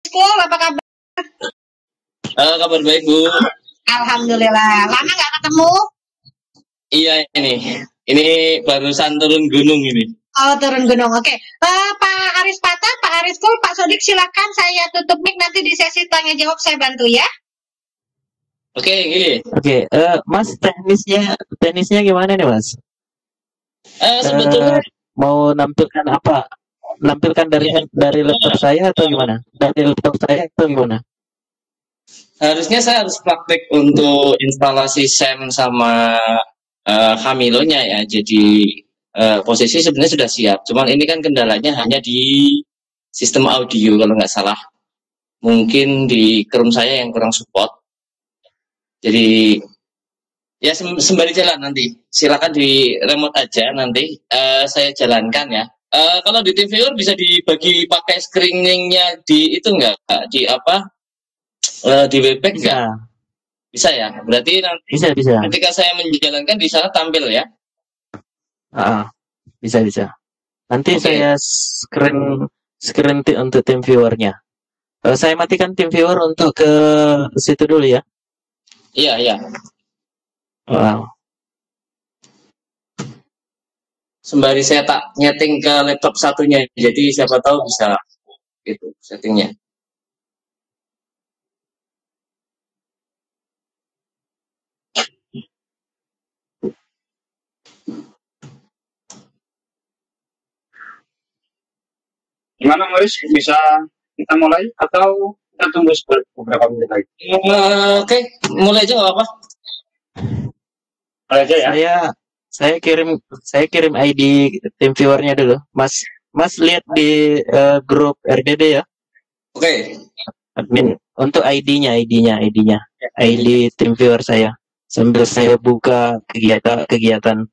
School, apa kabar? Kabar baik, Bu. Alhamdulillah. Lama nggak ketemu? Iya ini barusan turun gunung ini. Oh, turun gunung. Oke. Pak Aris Pata, Pak Aris School, Pak Sodik silakan saya tutup mic, nanti di sesi tanya jawab saya bantu ya. Oke, gini. Oke, Mas tenisnya gimana nih, Mas? Sebetulnya Mau nampilkan apa? Nampilkan dari laptop saya atau gimana? Dari laptop saya atau gimana? harusnya saya harus praktek untuk instalasi SEM sama Hamilonya ya. Jadi posisi sebenarnya sudah siap. Cuman ini kan kendalanya hanya di sistem audio kalau nggak salah. Mungkin di Chrome saya yang kurang support. Jadi ya sembari jalan nanti. Silakan di remote aja nanti saya jalankan ya. Kalau di TeamViewer bisa dibagi pakai screeningnya di itu nggak? Di apa? Di webpack nggak? Bisa ya? Berarti nanti Bisa. ketika saya menjalankan di sana tampil ya? Bisa. Nanti Oke. saya screen untuk TeamViewer-nya. Saya matikan TeamViewer untuk ke situ dulu ya. Iya. Wow. Sembari saya tak nyeting ke laptop satunya, jadi siapa tahu bisa itu settingnya. Gimana Maris, bisa kita mulai atau kita tunggu beberapa menit lagi? Oke, mulai aja nggak apa-apa. Mulai aja ya. Saya kirim ID TeamViewer-nya dulu. Mas lihat di grup RDD ya. Oke. Admin untuk ID-nya ID TeamViewer saya sambil saya buka kegiatan.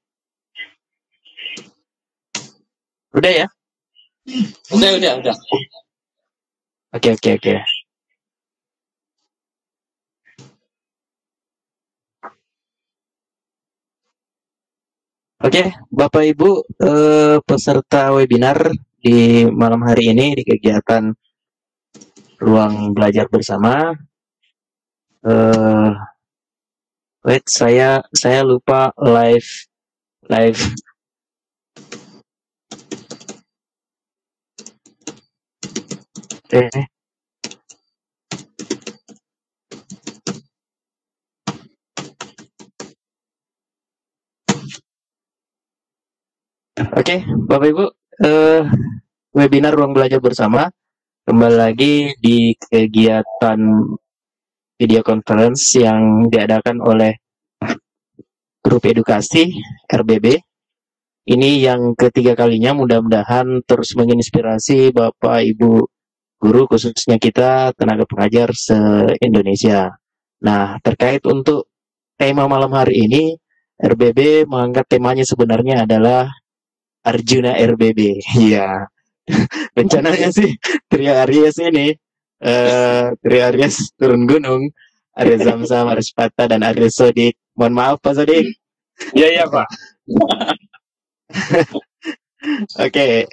Udah ya? Udah. Oke. Oke, Bapak Ibu peserta webinar di malam hari ini di kegiatan ruang belajar bersama. Wait, saya lupa live. Oke. Oke, Bapak Ibu, webinar ruang belajar bersama kembali lagi di kegiatan video conference yang diadakan oleh grup edukasi RBB. Ini yang ketiga kalinya, mudah-mudahan terus menginspirasi Bapak Ibu guru, khususnya kita tenaga pengajar se-Indonesia. Nah, terkait untuk tema malam hari ini, RBB mengangkat temanya sebenarnya adalah Arjuna RBB. Iya. Rencananya sih Tria Aries ini Tria Aries turun gunung, Aries Zamzam, Aries Pata, dan Aries Sodik. Mohon maaf Pak Sodik. Iya Pak. Oke,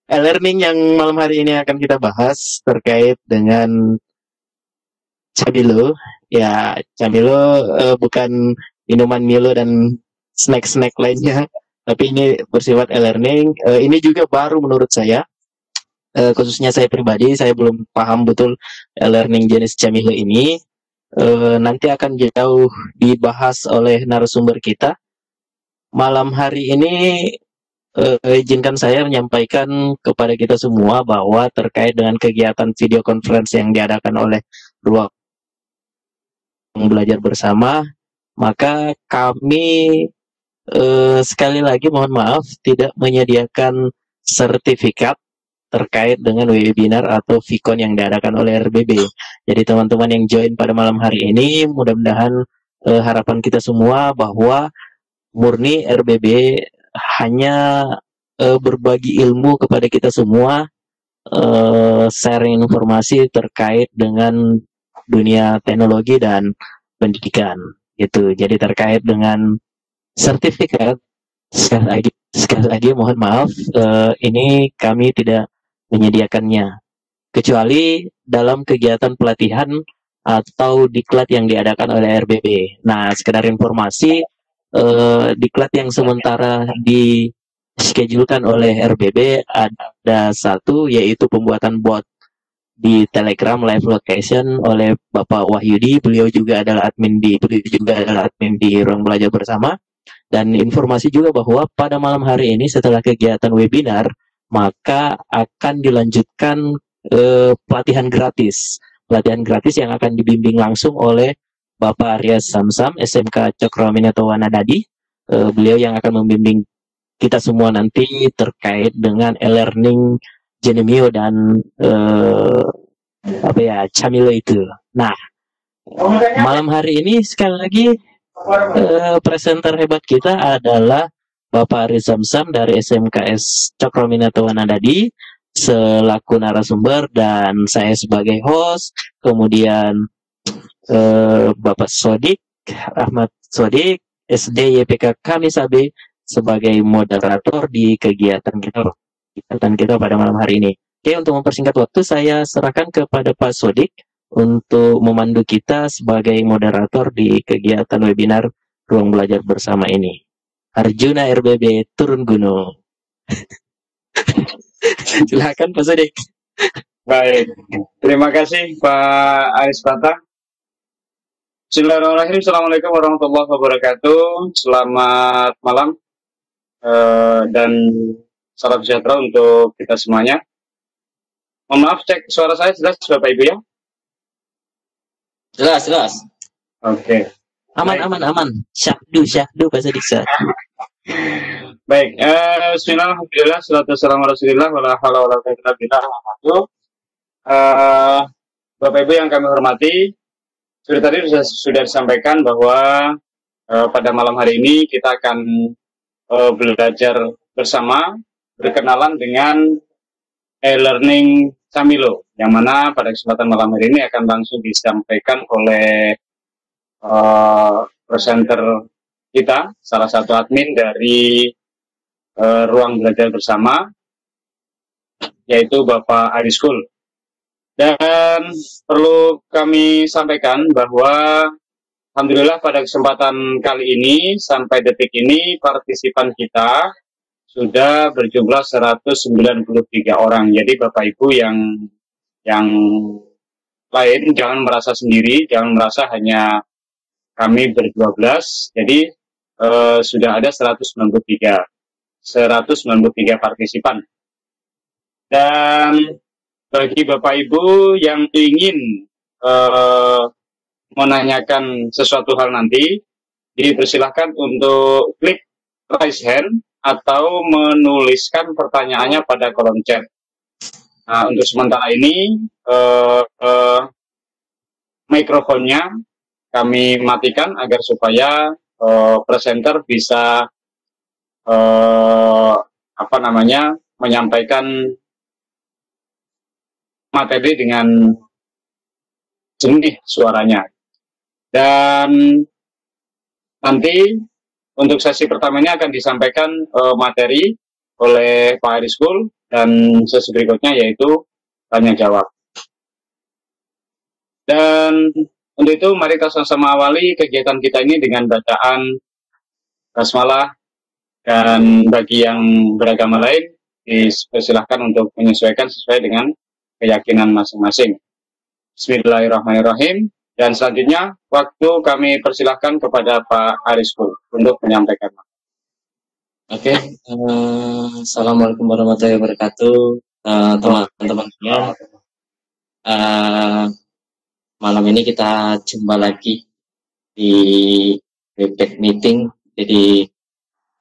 e-learning yang malam hari ini akan kita bahas terkait dengan Camilo. Ya, Camilo bukan minuman Milo dan snack-snack lainnya, tapi ini bersifat e-learning. Ini juga baru menurut saya, khususnya saya pribadi, saya belum paham betul e-learning jenis Camilo ini. Nanti akan jauh dibahas oleh narasumber kita. Malam hari ini izinkan saya menyampaikan kepada kita semua bahwa terkait dengan kegiatan video conference yang diadakan oleh ruang belajar bersama, maka kami sekali lagi mohon maaf tidak menyediakan sertifikat terkait dengan webinar atau VCon yang diadakan oleh RBB. Jadi teman-teman yang join pada malam hari ini, mudah-mudahan harapan kita semua bahwa murni RBB hanya berbagi ilmu kepada kita semua, sharing informasi terkait dengan dunia teknologi dan pendidikan gitu. Jadi terkait dengan sertifikat, sekali lagi mohon maaf, ini kami tidak menyediakannya kecuali dalam kegiatan pelatihan atau diklat yang diadakan oleh RBB. Nah, sekedar informasi, diklat yang sementara dischedulekan oleh RBB ada satu, yaitu pembuatan bot di Telegram live location oleh Bapak Wahyudi. Beliau juga adalah admin di Ruang Belajar Bersama. Dan informasi juga bahwa pada malam hari ini setelah kegiatan webinar, maka akan dilanjutkan pelatihan gratis yang akan dibimbing langsung oleh Bapak Arya Samsam, SMK Cokroaminoto Wanadadi. Beliau yang akan membimbing kita semua nanti terkait dengan e-learning Genemio dan Camilo itu. Nah, malam hari ini sekali lagi presenter hebat kita adalah Bapak Arya Samsam dari SMKS Cokroaminoto Wanadadi selaku narasumber, dan saya sebagai host, kemudian Bapak Sodik Ahmad Sodik SD YPK Kamisabe sebagai moderator di kegiatan kita pada malam hari ini. Oke, untuk mempersingkat waktu saya serahkan kepada Pak Sodik untuk memandu kita sebagai moderator di kegiatan webinar Ruang Belajar Bersama ini. Arjuna RBB turun gunung. Silakan Pak Sodik. Baik, terima kasih Pak Aris Patah. Bismillahirrahmanirrahim. Assalamualaikum warahmatullahi wabarakatuh. Selamat malam dan salam sejahtera untuk kita semuanya. Mohon maaf, cek suara saya jelas Bapak Ibu ya? Jelas. Oke. Aman. Syahdu Pak Sodik. Baik, bismillah, alhamdulillah, salatu wassalamu ala rasulillah, wala hawla wala quwwata illa billah. Bapak Ibu yang kami hormati, seperti tadi sudah disampaikan bahwa pada malam hari ini kita akan belajar bersama, berkenalan dengan e-learning Camilo, yang mana pada kesempatan malam hari ini akan langsung disampaikan oleh presenter kita, salah satu admin dari Ruang Belajar Bersama, yaitu Bapak Ariskul. Dan perlu kami sampaikan bahwa alhamdulillah pada kesempatan kali ini sampai detik ini partisipan kita sudah berjumlah 193 orang. Jadi Bapak Ibu yang lain jangan merasa sendiri, jangan merasa hanya kami ber-12. Jadi sudah ada 193 partisipan. Dan bagi Bapak Ibu yang ingin menanyakan sesuatu hal nanti, dipersilahkan untuk klik raise hand atau menuliskan pertanyaannya pada kolom chat. Nah, untuk sementara ini mikrofonnya kami matikan agar supaya presenter bisa menyampaikan materi dengan jernih suaranya. Dan nanti untuk sesi pertama ini akan disampaikan materi oleh Pak Ariskul, dan sesi berikutnya yaitu tanya jawab. Dan untuk itu mari kita sama-sama awali kegiatan kita ini dengan bacaan basmalah, dan bagi yang beragama lain dipersilahkan untuk menyesuaikan sesuai dengan keyakinan masing-masing. Bismillahirrahmanirrahim. Dan selanjutnya waktu kami persilahkan kepada Pak Ariskul untuk menyampaikan. Oke, Assalamualaikum warahmatullahi wabarakatuh, teman-teman semua. Malam ini kita jumpa lagi di Webex meeting. Jadi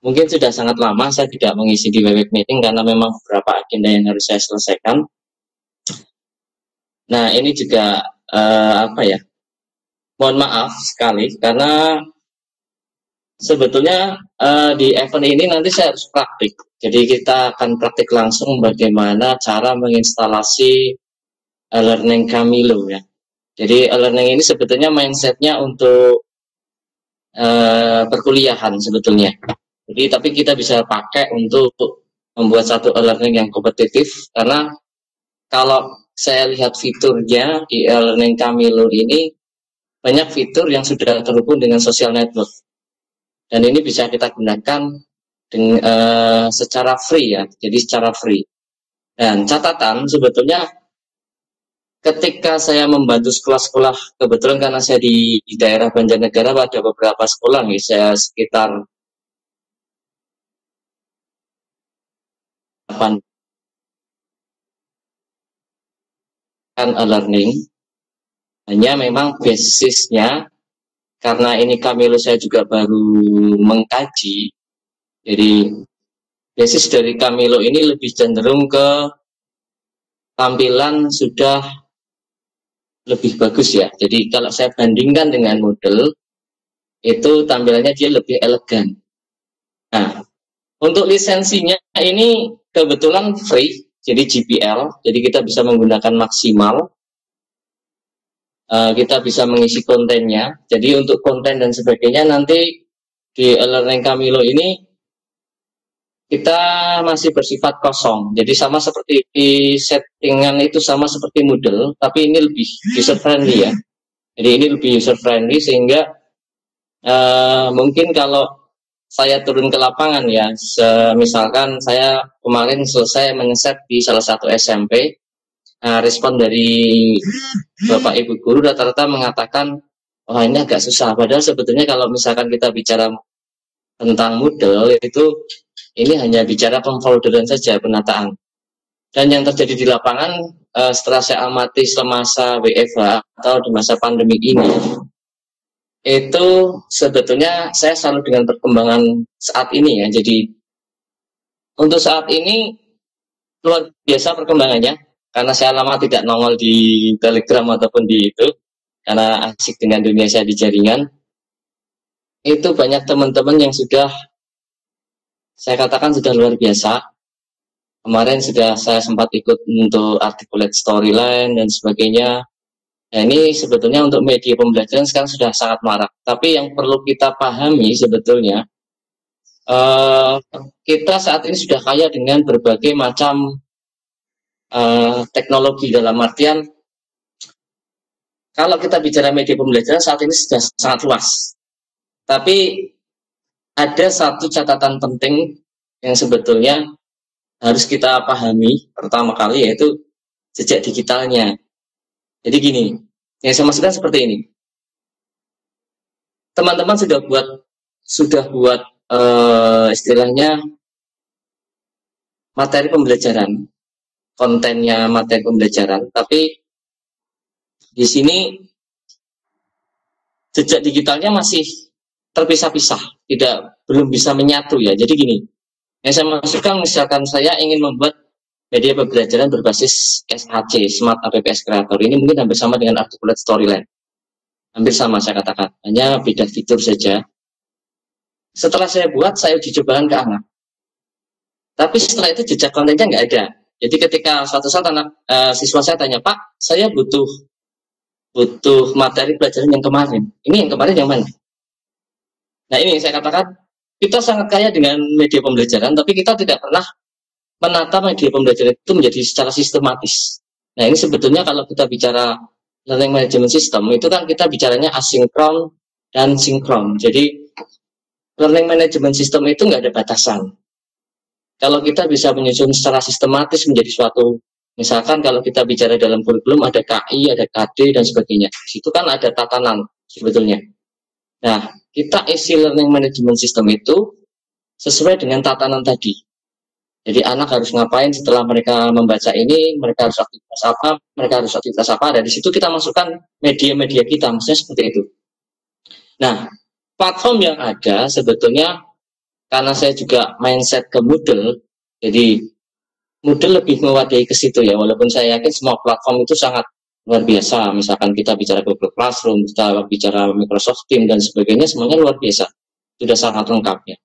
mungkin sudah sangat lama saya tidak mengisi di Webex meeting karena memang beberapa agenda yang harus saya selesaikan. Nah, ini juga mohon maaf sekali karena sebetulnya di event ini nanti saya harus praktik. Jadi kita akan praktik langsung bagaimana cara menginstalasi e-learning Camilo ya. Jadi e-learning ini sebetulnya mindsetnya untuk perkuliahan sebetulnya. Jadi tapi kita bisa pakai untuk membuat satu e-learning yang kompetitif, karena kalau saya lihat fiturnya di e-learning Kamilo ini banyak fitur yang sudah terhubung dengan social network. Dan ini bisa kita gunakan secara free ya, jadi secara free. Dan catatan sebetulnya ketika saya membantu sekolah-sekolah, kebetulan karena saya di daerah Banjarnegara ada beberapa sekolah nih, saya sekitar 8 e-learning. Hanya memang basisnya, karena ini Kamilo saya juga baru mengkaji, jadi basis dari Kamilo ini lebih cenderung ke tampilan sudah lebih bagus ya. Jadi kalau saya bandingkan dengan Moodle, itu tampilannya dia lebih elegan. Nah, untuk lisensinya ini kebetulan free, jadi GPL, jadi kita bisa menggunakan maksimal, kita bisa mengisi kontennya. Jadi untuk konten dan sebagainya nanti di e-learning Kamilo ini kita masih bersifat kosong. Jadi sama seperti di settingan itu sama seperti Moodle, tapi ini lebih user friendly ya. Jadi ini lebih user friendly sehingga mungkin kalau saya turun ke lapangan ya, misalkan saya kemarin selesai mengeset di salah satu SMP, respon dari Bapak Ibu guru rata-rata mengatakan, oh ini agak susah. Padahal sebetulnya kalau misalkan kita bicara tentang Moodle itu ini hanya bicara pemfolderan saja, penataan. Dan yang terjadi di lapangan setelah saya amati semasa WFH atau di masa pandemi ini, itu sebetulnya saya selalu dengan perkembangan saat ini ya. Jadi untuk saat ini luar biasa perkembangannya, karena saya lama tidak nongol di Telegram ataupun di itu, karena asik dengan dunia saya di jaringan. Itu banyak teman-teman yang sudah saya katakan sudah luar biasa. Kemarin sudah saya sempat ikut untuk articulate storyline dan sebagainya. Nah, ini sebetulnya untuk media pembelajaran sekarang sudah sangat marak. Tapi yang perlu kita pahami sebetulnya, kita saat ini sudah kaya dengan berbagai macam teknologi, dalam artian kalau kita bicara media pembelajaran saat ini sudah sangat luas. Tapi ada satu catatan penting yang sebetulnya harus kita pahami pertama kali, yaitu jejak digitalnya. Jadi gini, yang saya maksudkan seperti ini. Teman-teman sudah buat istilahnya materi pembelajaran, kontennya materi pembelajaran, tapi di sini jejak digitalnya masih terpisah-pisah, belum bisa menyatu ya. Jadi gini, yang saya maksudkan misalkan saya ingin membuat media pembelajaran berbasis SAC, Smart APPS Creator, ini mungkin hampir sama dengan articulate storyline. Hampir sama saya katakan, hanya beda fitur saja. Setelah saya buat, saya uji cobakan ke anak. Tapi setelah itu jejak kontennya nggak ada. Jadi ketika suatu saat siswa saya tanya, Pak, saya butuh materi pelajaran yang kemarin. Ini yang kemarin yang mana? Nah ini saya katakan, kita sangat kaya dengan media pembelajaran, tapi kita tidak pernah menata media pembelajaran itu menjadi secara sistematis. Nah ini sebetulnya kalau kita bicara learning management system, itu kan kita bicaranya asinkron dan sinkron. Jadi learning management system itu nggak ada batasan. Kalau kita bisa menyusun secara sistematis menjadi suatu, misalkan kalau kita bicara dalam kurikulum ada KI, ada KD, dan sebagainya. Di situ kan ada tatanan sebetulnya. Nah, kita isi learning management system itu sesuai dengan tatanan tadi. Jadi anak harus ngapain setelah mereka membaca ini, mereka harus aktivitas apa, dan di situ kita masukkan media-media kita, maksudnya seperti itu. Nah, platform yang ada sebetulnya, karena saya juga mindset ke Moodle, jadi Moodle lebih mewadahi ke situ ya, walaupun saya yakin semua platform itu sangat luar biasa. Misalkan kita bicara Google Classroom, kita bicara Microsoft Teams dan sebagainya, semuanya luar biasa, sudah sangat lengkap ya.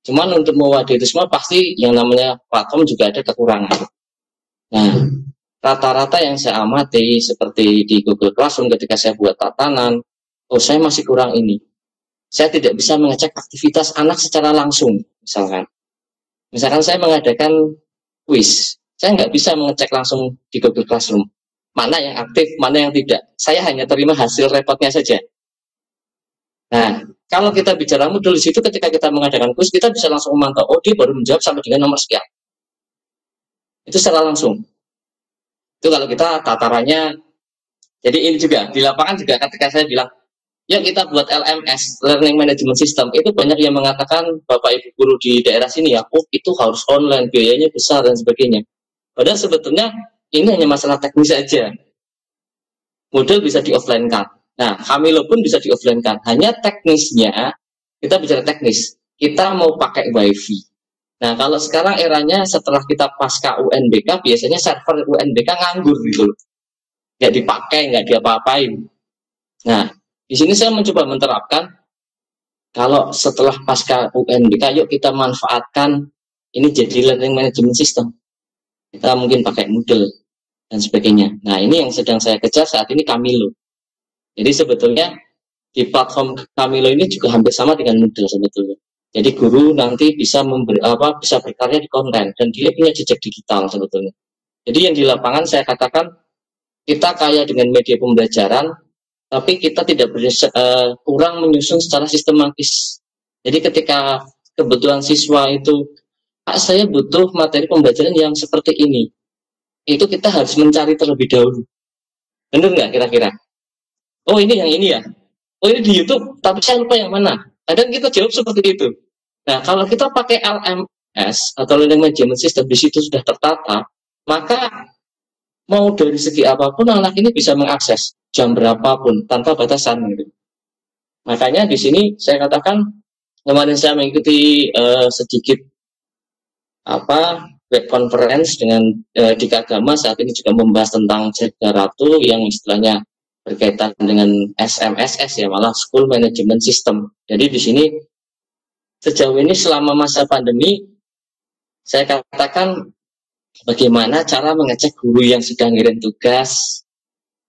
Cuman untuk mewadahi itu semua pasti yang namanya platform juga ada kekurangan. Nah, rata-rata yang saya amati seperti di Google Classroom ketika saya buat tatanan, oh saya masih kurang ini. Saya tidak bisa mengecek aktivitas anak secara langsung, misalkan. Misalkan saya mengadakan quiz, saya nggak bisa mengecek langsung di Google Classroom. mana yang aktif, mana yang tidak. Saya hanya terima hasil reportnya saja. Nah, kalau kita bicara modul di situ, ketika kita mengadakan kuis, kita bisa langsung memantau, oh dia baru menjawab sampai dengan nomor sekian. Itu secara langsung. Itu kalau kita tatarannya. Jadi ini juga, di lapangan juga ketika saya bilang, yuk kita buat LMS, Learning Management System, itu banyak yang mengatakan, Bapak Ibu guru di daerah sini ya, oh itu harus online, biayanya besar dan sebagainya. Padahal sebetulnya ini hanya masalah teknis saja. Model bisa di-offline-kan. Nah, Kamilo pun bisa di-offline-kan. Hanya teknisnya, kita bicara teknis, kita mau pakai WiFi. Nah, kalau sekarang eranya setelah kita pasca UNBK, biasanya server UNBK nganggur gitu. Nggak dipakai, nggak diapa-apain. Nah, di sini saya mencoba menerapkan, kalau setelah pasca UNBK, yuk kita manfaatkan ini jadi learning management system. Kita mungkin pakai Moodle dan sebagainya. Nah, ini yang sedang saya kejar saat ini Kamilo. Jadi sebetulnya di platform Kamilo ini juga hampir sama dengan Moodle sebetulnya. Jadi guru nanti bisa bisa berkarya di konten dan dia punya jejak digital sebetulnya. Jadi yang di lapangan saya katakan kita kaya dengan media pembelajaran, tapi kita tidak kurang menyusun secara sistematis. Jadi ketika kebutuhan siswa itu, Pak, saya butuh materi pembelajaran yang seperti ini, itu kita harus mencari terlebih dahulu. Benar nggak kira-kira? Oh ini yang ini ya? Oh ini di YouTube, tapi saya lupa yang mana. Kadang kita jawab seperti itu. Nah kalau kita pakai LMS atau Learning Management System, di situ sudah tertata, maka mau dari segi apapun anak ini bisa mengakses jam berapapun tanpa batasan gitu. Makanya di sini saya katakan kemarin saya mengikuti sedikit web conference dengan Dika Agama saat ini juga membahas tentang Jaga Ratu yang istilahnya berkaitan dengan SMSS ya, malah School Management System. Jadi di sini sejauh ini selama masa pandemi saya katakan bagaimana cara mengecek guru yang sudah ngirim tugas,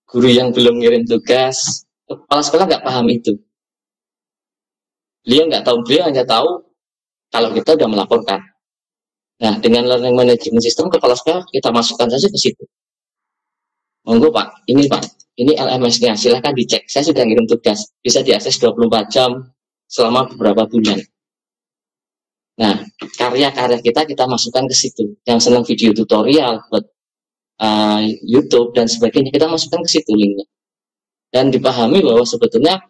guru yang belum ngirim tugas. Kepala sekolah nggak paham itu. Beliau nggak tahu, beliau hanya tahu kalau kita sudah melaporkan. Nah, dengan Learning Management System, kepala sekolah kita masukkan saja ke situ. Monggo Pak, ini LMS-nya, silahkan dicek. Saya sudah ngirim tugas, bisa diakses 24 jam selama beberapa bulan. Nah, karya-karya kita masukkan ke situ. Yang senang video tutorial buat YouTube dan sebagainya, kita masukkan ke situ linknya. Dan dipahami bahwa sebetulnya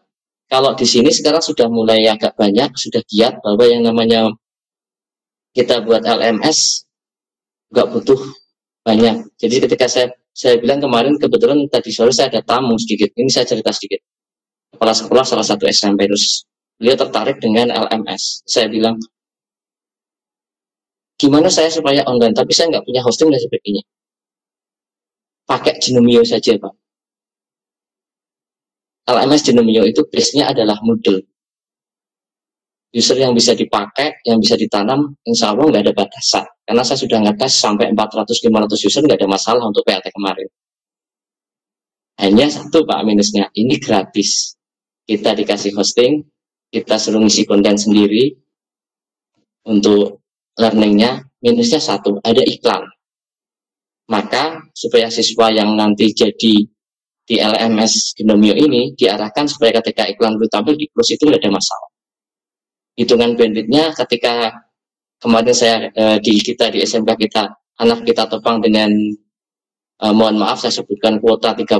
kalau di sini sekarang sudah mulai agak banyak, sudah giat bahwa yang namanya kita buat LMS nggak butuh banyak. Jadi ketika saya bilang kemarin, kebetulan tadi sore saya ada tamu sedikit. Ini saya cerita sedikit. Kepala sekolah salah satu SMP, terus beliau tertarik dengan LMS. Saya bilang, gimana saya supaya online, tapi saya nggak punya hosting dan sebagainya. Pakai Genomio saja, Pak. LMS Genomio itu base-nya adalah Moodle. User yang bisa dipakai, yang bisa ditanam, insya Allah nggak ada batasan. Karena saya sudah ngetes sampai 400-500 user, nggak ada masalah untuk PAT kemarin. Hanya satu Pak minusnya, ini gratis. Kita dikasih hosting, kita suruh ngisi konten sendiri untuk learningnya. Minusnya satu, ada iklan. Maka supaya siswa yang nanti jadi di LMS Genomio ini diarahkan supaya ketika iklan itu tampil di close itu nggak ada masalah. Hitungan bandwidthnya ketika kemarin saya di SMK kita, anak kita topang dengan mohon maaf saya sebutkan kuota 30.000,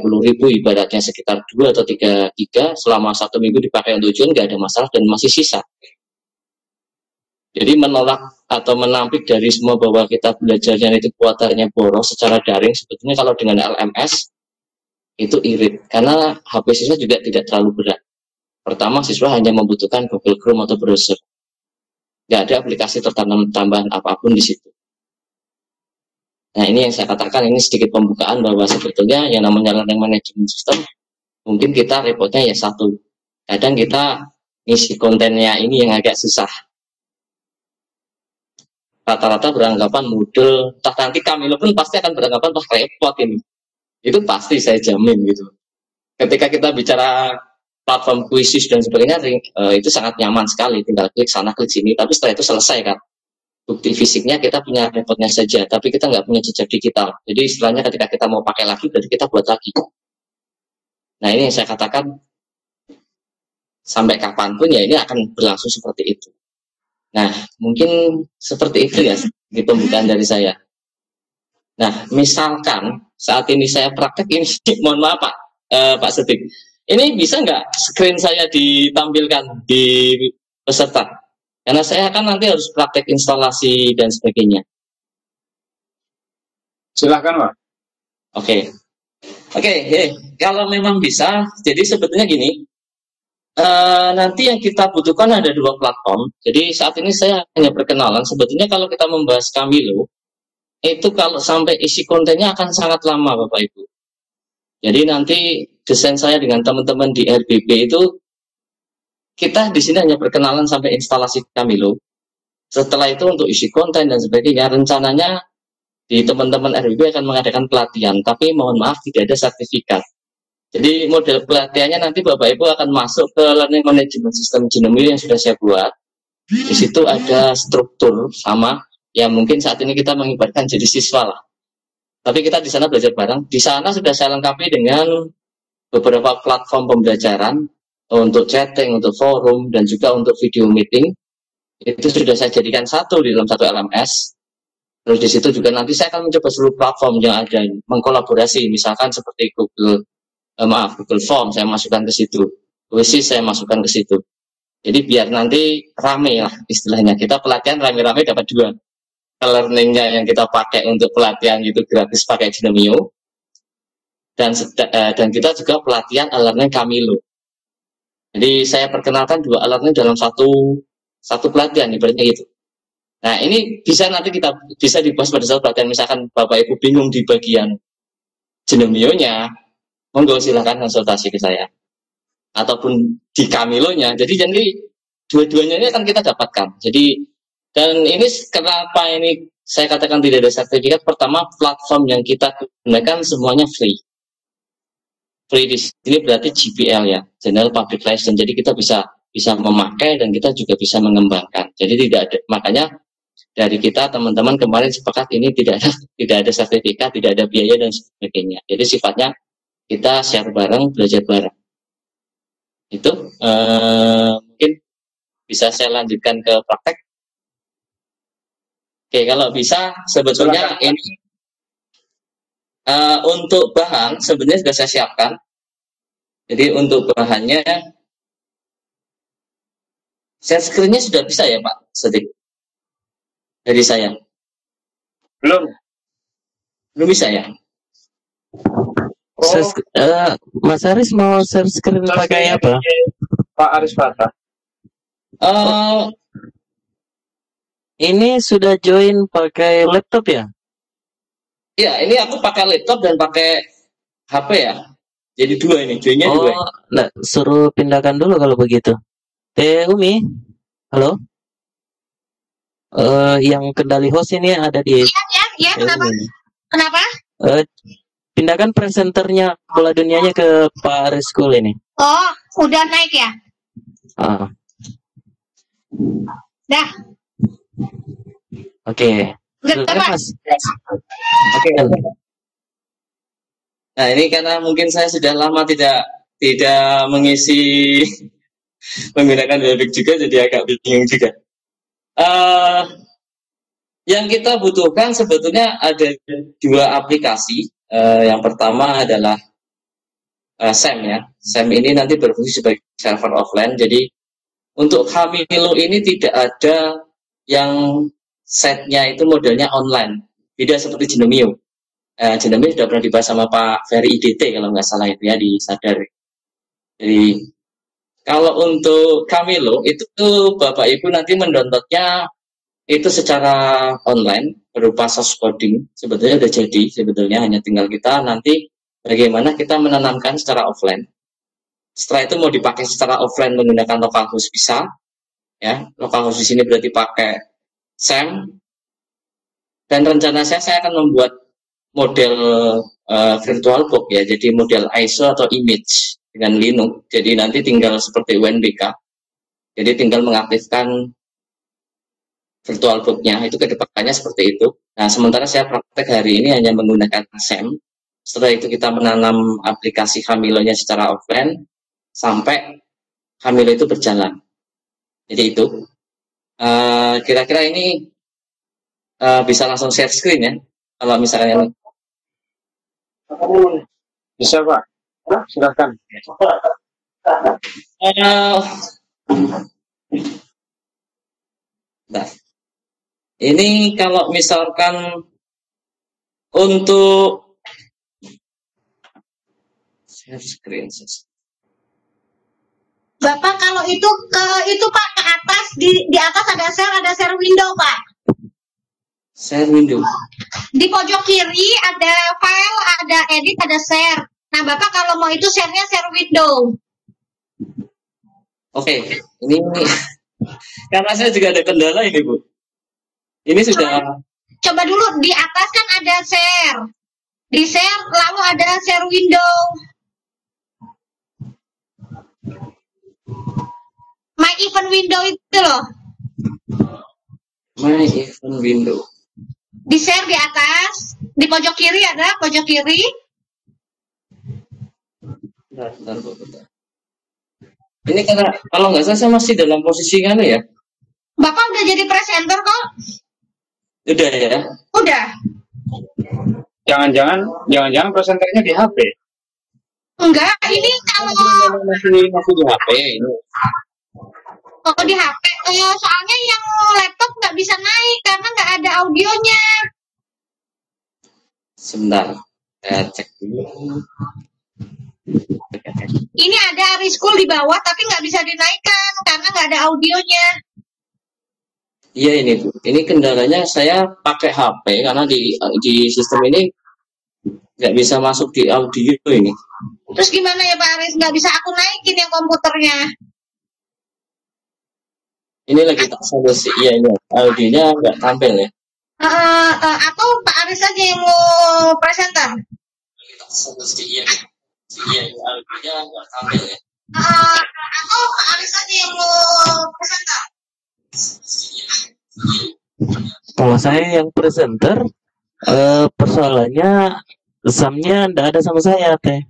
ibaratnya sekitar 2 atau 3 giga selama 1 minggu dipakai untuk ujian, nggak ada masalah dan masih sisa. Jadi menolak atau menampik dari semua bahwa kita belajarnya itu kuotanya boros secara daring, sebetulnya kalau dengan LMS itu irit, karena HP siswa juga tidak terlalu berat. Pertama, siswa hanya membutuhkan Google Chrome atau browser. Nggak ada aplikasi tertanam tambahan apapun di situ. Nah, ini yang saya katakan, ini sedikit pembukaan bahwa sebetulnya yang namanya Learning Management System, mungkin kita repotnya ya satu. Kadang kita ngisi kontennya ini yang agak susah. Rata-rata beranggapan Moodle, nanti Kamilo pun pasti akan beranggapan repot ini. Itu pasti saya jamin gitu. Ketika kita bicara platform kuisis dan sebagainya, itu sangat nyaman sekali, tinggal klik sana klik sini, tapi setelah itu selesai kan. bukti fisiknya kita punya rekodnya saja, tapi kita nggak punya jejak digital. Jadi istilahnya ketika kita mau pakai lagi, berarti kita buat lagi. Nah ini yang saya katakan, sampai kapanpun ya ini akan berlangsung seperti itu. Nah mungkin seperti itu ya di pembukaan dari saya. Nah misalkan saat ini saya praktek ini, mohon maaf Pak Sedik, ini bisa nggak screen saya ditampilkan di peserta? Karena saya kan nanti harus praktek instalasi dan sebagainya. Silahkan, Pak. Oke. Kalau memang bisa, jadi sebetulnya gini, nanti yang kita butuhkan ada 2 platform. Jadi saat ini saya hanya perkenalan. Sebetulnya kalau kita membahas Camilo, itu kalau sampai isi kontennya akan sangat lama, Bapak Ibu. Jadi nanti desain saya dengan teman-teman di RBB itu, kita di sini hanya perkenalan sampai instalasi Camilo. Setelah itu untuk isi konten dan sebagainya, rencananya di teman-teman RBB akan mengadakan pelatihan, tapi mohon maaf tidak ada sertifikat. Jadi model pelatihannya nanti Bapak Ibu akan masuk ke Learning Management System Genomio yang sudah saya buat. Di situ ada struktur sama, ya mungkin saat ini kita mengibaratkan jadi siswa lah. Tapi kita di sana belajar bareng. Di sana sudah saya lengkapi dengan beberapa platform pembelajaran, untuk chatting, untuk forum, dan juga untuk video meeting. Itu sudah saya jadikan satu di dalam satu LMS. Terus di situ juga nanti saya akan mencoba seluruh platform yang ada, mengkolaborasi, misalkan seperti Google Form saya masukkan ke situ, WC saya masukkan ke situ. Jadi biar nanti rame lah istilahnya. Kita pelatihan rame-rame dapat 2. Learningnya yang kita pakai untuk pelatihan itu gratis pakai Genomio. Dan kita juga pelatihan learning Camilo. Jadi saya perkenalkan 2 alatnya dalam satu pelatihan, ibaratnya gitu. Nah ini bisa nanti kita bisa dibahas pada saat pelatihan. Misalkan Bapak Ibu bingung di bagian Genomio-nya, monggo silahkan konsultasi ke saya. Ataupun di Camilonya. Jadi dua-duanya ini akan kita dapatkan. Jadi dan ini kenapa ini saya katakan tidak ada sertifikat? Pertama, platform yang kita gunakan semuanya free. Free di sini berarti GPL ya, General Public License. Jadi kita bisa memakai dan kita juga bisa mengembangkan. Jadi tidak ada, makanya dari kita teman-teman kemarin sepakat ini tidak ada sertifikat, tidak ada biaya dan sebagainya. Jadi sifatnya kita share bareng, belajar bareng. Itu mungkin bisa saya lanjutkan ke praktek. Oke, kalau bisa sebetulnya ini untuk bahan sebenarnya sudah saya siapkan. Jadi untuk bahannya, share screen-nya sudah bisa ya Pak Sedik? Dari saya? Belum bisa ya? Mas Aris mau share screen pakai apa? Pak Aris Pata. Ini sudah join pakai laptop ya? Ya, ini aku pakai laptop dan pakai HP ya. Jadi 2 ini, joinnya 2. Nah, suruh pindahkan dulu kalau begitu. Umi, halo? Yang kendali host ini ada di... Ya, kenapa? Umi. Kenapa? Pindahkan presenternya bola dunianya ke Pak Aris School ini. Oh, udah naik ya? Dah. Oke. Udah, Mas. Oke. Nah ini karena mungkin saya sudah lama tidak mengisi menggunakan Webex juga, jadi agak bingung juga. Yang kita butuhkan sebetulnya ada 2 aplikasi. Yang pertama adalah SAM ya. SAM ini nanti berfungsi sebagai server offline. Jadi untuk Camilo ini tidak ada yang setnya itu modelnya online. Beda seperti Genomio. Genomio sudah pernah dibahas sama Pak Ferry IDT kalau nggak salah itu ya di Sadar. Jadi kalau untuk Camilo itu Bapak Ibu nanti mendownloadnya itu secara online berupa source coding. Sebetulnya sudah jadi, sebetulnya hanya tinggal kita nanti bagaimana kita menanamkan secara offline. Setelah itu mau dipakai secara offline menggunakan localhost bisa, ya. Localhost di sini berarti pakai SAM. Dan rencana saya akan membuat model VirtualBox ya, jadi model ISO atau image dengan Linux. Jadi nanti tinggal seperti UNBK. Jadi tinggal mengaktifkan VirtualBook-nya itu kedepannya seperti itu. Nah, sementara saya praktek hari ini hanya menggunakan SEM. Setelah itu kita menanam aplikasi Hamilo-nya secara offline sampai Hamilo itu berjalan. Jadi itu kira-kira ini bisa langsung share screen ya. Kalau misalnya Bisa Pak, silakan. Nah, ini kalau misalkan untuk share screen, Bapak kalau itu Pak ke atas di atas ada share window Pak. share window. Di pojok kiri ada file, ada edit, ada share. Nah Bapak kalau mau itu share-nya share window. Oke, ini karena saya juga ada kendala ini Bu. Ini sudah. Coba dulu di atas kan ada share. Di share lalu ada share window. My event window itu loh. My event window. Di share di atas, di pojok kiri ada, pojok kiri. Bentar. Ini karena kalau nggak salah saya masih dalam posisi kan ya. Bapak udah jadi presenter kok? Udah ya. Udah. Jangan-jangan presenternya di HP. Enggak, ini kalau Masih di HP ini. kalau di HP, soalnya yang laptop nggak bisa naik karena nggak ada audionya. Sebentar, saya cek dulu. Ini ada Ariskul di bawah tapi nggak bisa dinaikkan karena nggak ada audionya. Iya ini Bu. Ini kendalanya saya pakai HP karena di sistem ini nggak bisa masuk di audio ini. Terus gimana ya Pak Aris? Nggak bisa aku naikin yang komputernya. Ini lagi tak solusi. Iya ini audionya nggak tampil ya. Atau Pak Aris aja yang mau presenter? Tak solusi iya. Iya ini audionya nggak tampil ya. Atau Pak Aris aja yang mau presenter? Kalau saya yang presenter, persoalannya SAM-nya nggak ada sama saya, Teh.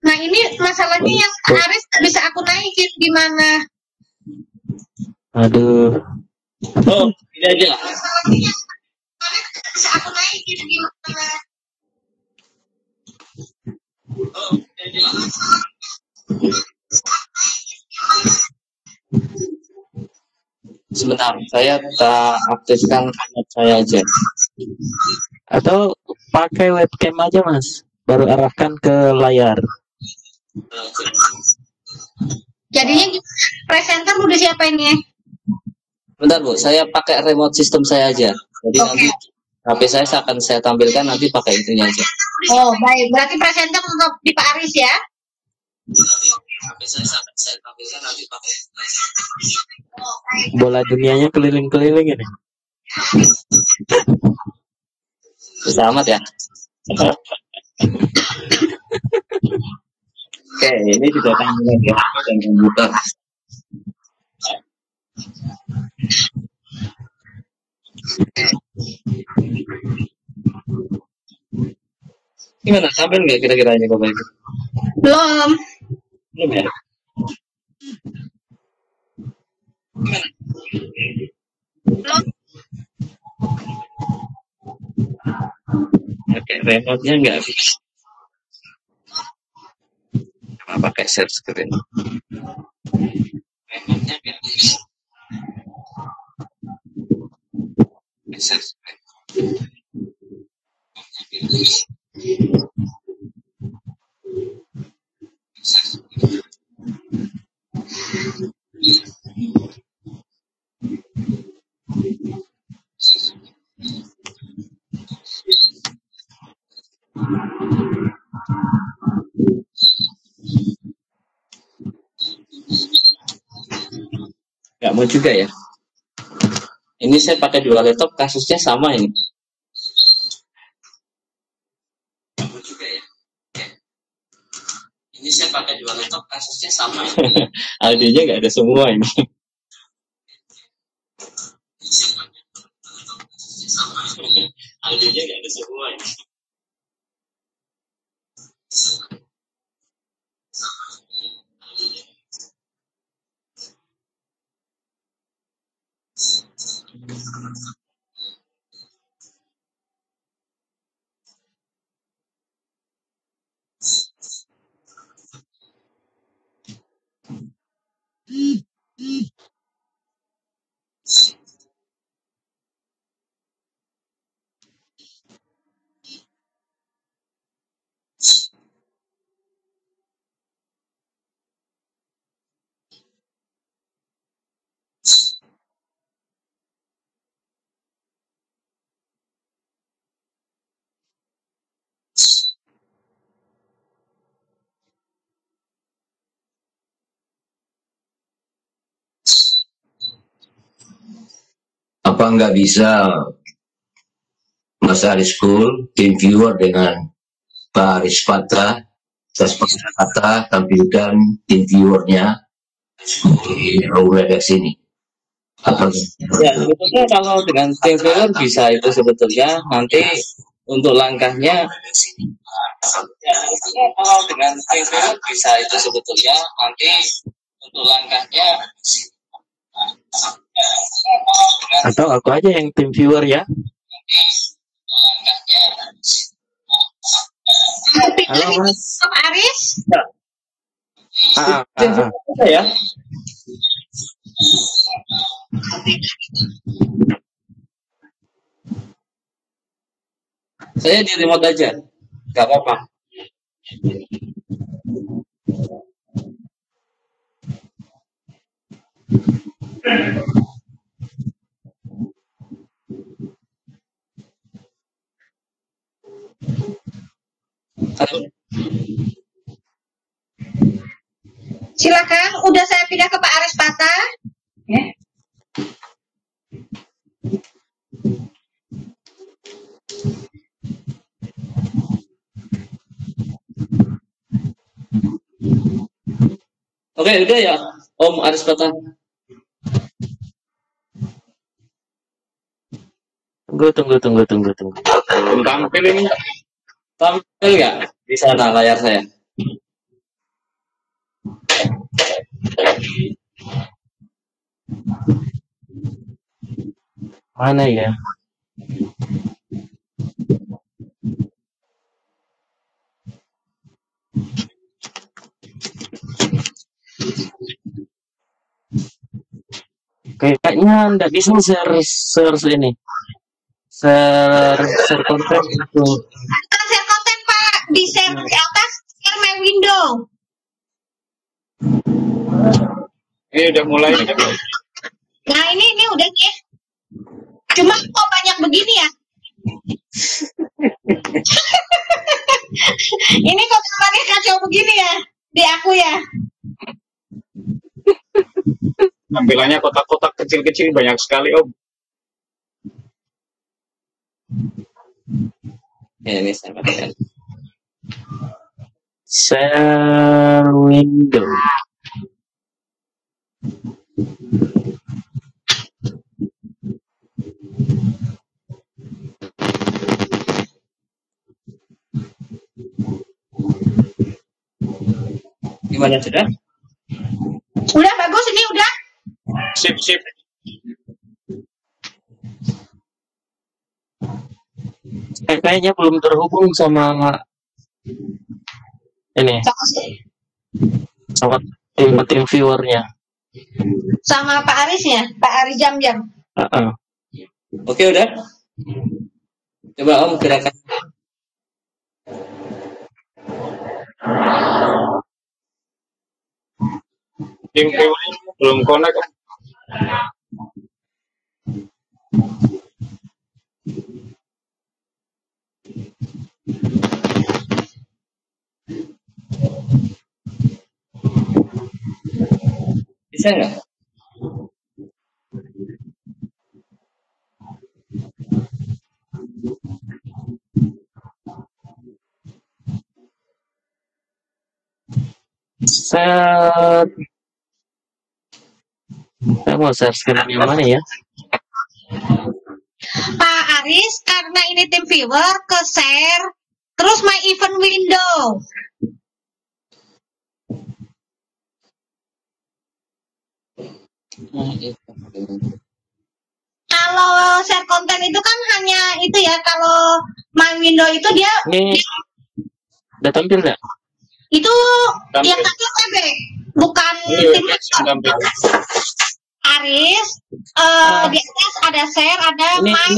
Nah ini masalahnya yang Pak Aris nggak bisa aku naikin gimana? Aduh, Oh, ini aja. Masalahnya yang Pak Aris nggak bisa aku naikin gimana? Oh, ini aja. Sebentar, saya tak aktifkan kamera saya aja. atau pakai webcam aja, Mas. Baru arahkan ke layar. Jadinya gimana? Presenter udah siapain ya? Bentar Bu, saya pakai remote system saya aja. Jadi nanti HP saya akan saya tampilkan nanti pakai itunya aja. Oh baik, berarti presenter untuk di Pak Aris ya? HP saya akan saya tampilkan nanti pakai. Bola dunianya keliling-keliling ini. Bisa amat ya. Oke, ini sudah tampilan di HP dan komputer. Gimana? Tampil nggak kira-kira ini Bapak Ibu? Belum. Belum ya? Gimana? Belum. Oke, remote-nya nggak bisa. Coba pakai share screen. Remote-nya nggak bisa. Share screen. Nggak mau juga ya. Ini saya pakai dua laptop, kasusnya sama ini. Nggak mau juga ya. Ini saya pakai dua laptop, kasusnya sama ini. Audionya nggak ada semua ini. Audionya nggak ada semua ini. Apa nggak bisa Mas Aris School tim viewer dengan Pak Aris Pata, tampilkan tim viewernya di room redaksi ini? Apa? Ya, sebetulnya kalau dengan tim viewer bisa itu sebetulnya nanti untuk langkahnya. Ya, sebetulnya kalau dengan tim viewer bisa itu sebetulnya nanti untuk langkahnya. Atau aku aja yang tim viewer ya. Halo Mas. Pak Aris. Ya. Saya di remote aja, nggak apa-apa. Silakan, udah saya pindah ke Pak Aris Pata. Ya. Oke, udah ya, Om Aris Pata. Tunggu. Tampil ini. Tampil nggak di sana layar saya? Mana ya? Kayaknya nggak bisa share ini. Share konten itu. Share konten Pak, di share di atas share my window. Ini udah mulai. Nah ini udah ya. Cuma kok banyak begini ya? Ini kok gambarnya kacau begini ya di aku ya. Tampilannya kotak-kotak kecil-kecil banyak sekali Om. Ya, ini saya pakai. Share window. Gimana sudah? Udah bagus ini udah. Sip. Kayaknya belum terhubung sama ini. Sama tim viewernya. Sama Pak Aris ya, Pak Aris Jam-Jam. Oke udah. Coba Om gerakan. Tim viewer belum connect Om. Bisa nggak? Saya mau share screen yang mana ya? Pak Aris, karena ini tim viewer, ke share, terus my event window. Kalau share konten itu kan hanya itu ya, kalau my window itu dia Ini udah tampil nggak? itu Tampil. yang tampil Webex, bukan Ini tim Webex yang tampil. Aris. Di atas ada share, ada my.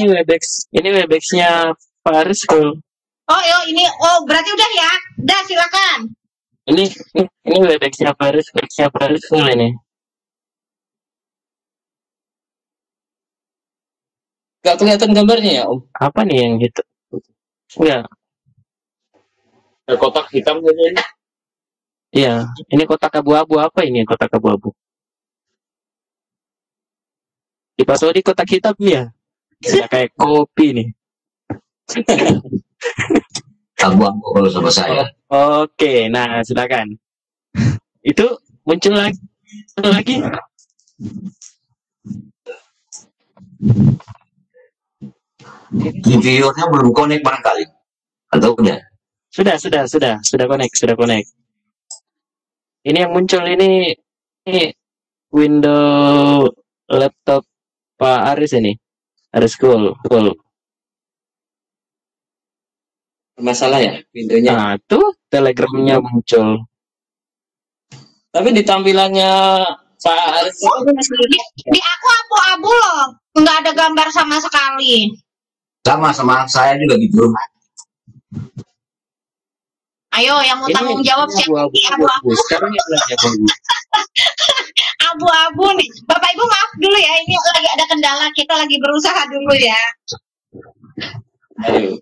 Ini Webex-nya Pak Aris School. Oh ini berarti udah ya, udah silakan. Ini Webex-nya Pak Aris School ini. Gak kelihatan gambarnya ya, Om? Apa nih yang gitu? Enggak. Kotak hitam saja ini. Iya, ini kotak abu-abu. Apa ini kotak abu-abu? Di Pak Sodi kotak hitam ya? Ya kayak kopi nih. Abu-abu kalau sama saya. Oke, nah silakan. Itu muncul lagi. Viewernya belum connect barangkali. Atau udah? Sudah connect. Ini yang muncul ini window laptop Pak Aris ini. Aris School. Masalah ya videonya. Nah, tuh telegramnya muncul. Tapi di tampilannya Pak Aris Di aku abu-abu loh, nggak ada gambar sama sekali. Sama saya juga gitu. Ayo yang mau tanggung jawab siapa? Abu-abu. Sekarang yang lagi abu-abu. Abu-abu nih. Bapak Ibu maaf dulu ya, ini lagi ada kendala, kita lagi berusaha dulu ya. Aduh.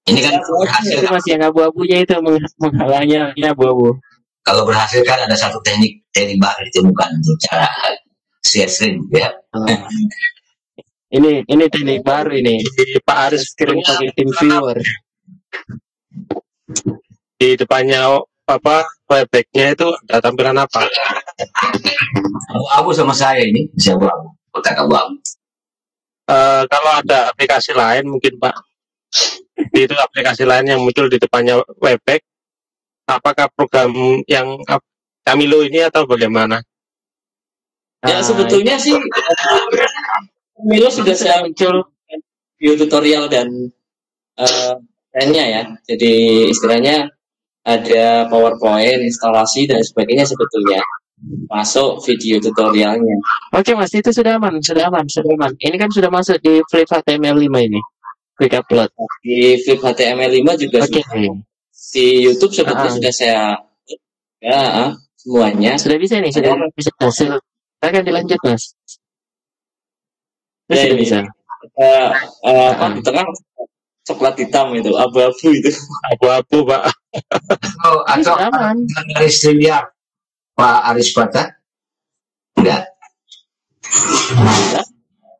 Ini kan berhasil. Itu masih yang abu-abunya itu menghalangnya ini abu-abu. Kalau berhasil kan ada satu teknik baru ditemukan untuk cara share screen ya. Ini teknik baru ini. Pak Aris screen pakai tim viewer. Di depannya webback-nya itu ada tampilan apa? Abu-abu sama saya ini, bisa abu-abu, kotak abu-abu. Kalau ada aplikasi lain mungkin Pak, itu aplikasi lain yang muncul di depannya webback, apakah program yang Camilo ini atau bagaimana? Ya sebetulnya sih Camilo sudah saya muncul video tutorial dan lainnya ya. Jadi istilahnya ada PowerPoint, instalasi dan sebagainya sebetulnya masuk video tutorialnya. Oke Mas, itu sudah aman. Ini kan sudah masuk di Flip HTML5 ini. Quick upload. Di Flip HTML5 juga Oke. di YouTube sebetulnya sudah saya semuanya. Sudah bisa nih, sudah bisa hasil. Akan dilanjut Mas. Ya, Sudah ini. bisa. Di tengah coklat hitam itu, abu-abu itu. Abu-abu Pak. Atau aman. dari StreamYard Pak Aris Pata? Enggak.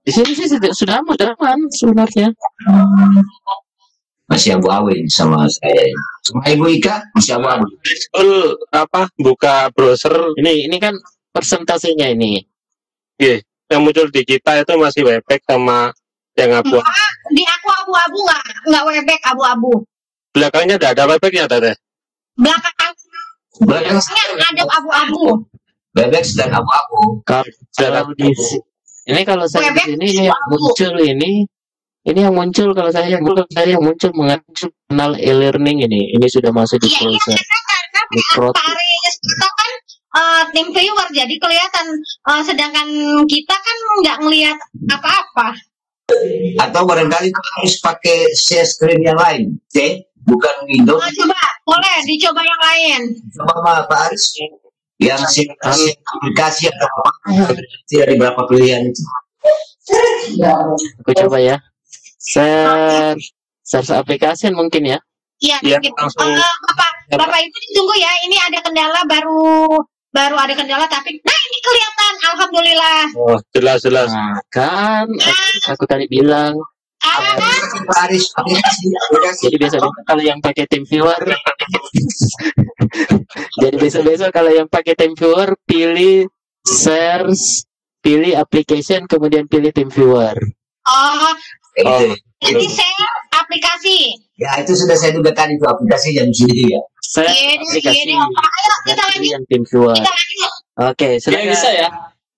Di sini sih sudah aman sebenarnya. Masih abu-abu ini sama saya. Sama Ibu Ika masih abu-abu. Betul buka browser Ini kan persentasenya ini. yang muncul di kita itu masih webback sama yang abu. Di aku abu-abu nggak webback abu-abu. Belakangnya ada webbacknya Tete. Belakangnya ada abu-abu. Bebek sedang abu-abu. Kalau di ini kalau saya di sini ini yang muncul ini yang muncul kalau saya yang muncul mengenal e-learning ini sudah masuk di browser. Karena Pak Aris kita kan tim viewer jadi kelihatan, sedangkan kita kan nggak ngelihat apa-apa. Atau barangkali harus pakai share screen yang lain, bukan Windows. Coba boleh dicoba yang lain. Coba Pak Aris yang aplikasi atau apa? Tidak di berapa pilihan itu. Aku coba ya. Share application mungkin ya. Iya, gitu. Bapak Ibu tunggu ya, ini ada kendala baru ada kendala tapi ini kelihatan, alhamdulillah. Oh, jelas. Nah, kan aku tadi bilang. Pak Aris aplikasi. Jadi besok kalau yang pakai tim viewer jadi besok kalau yang pakai tim viewer pilih share, pilih application, kemudian pilih tim viewer. Jadi share aplikasi. Ya itu sudah saya dugakan itu aplikasi yang sendiri ya. Saya aplikasi Ayo kita lanjut. yang TeamViewer. Kita lanjut. Oke, Ya silakan. bisa ya.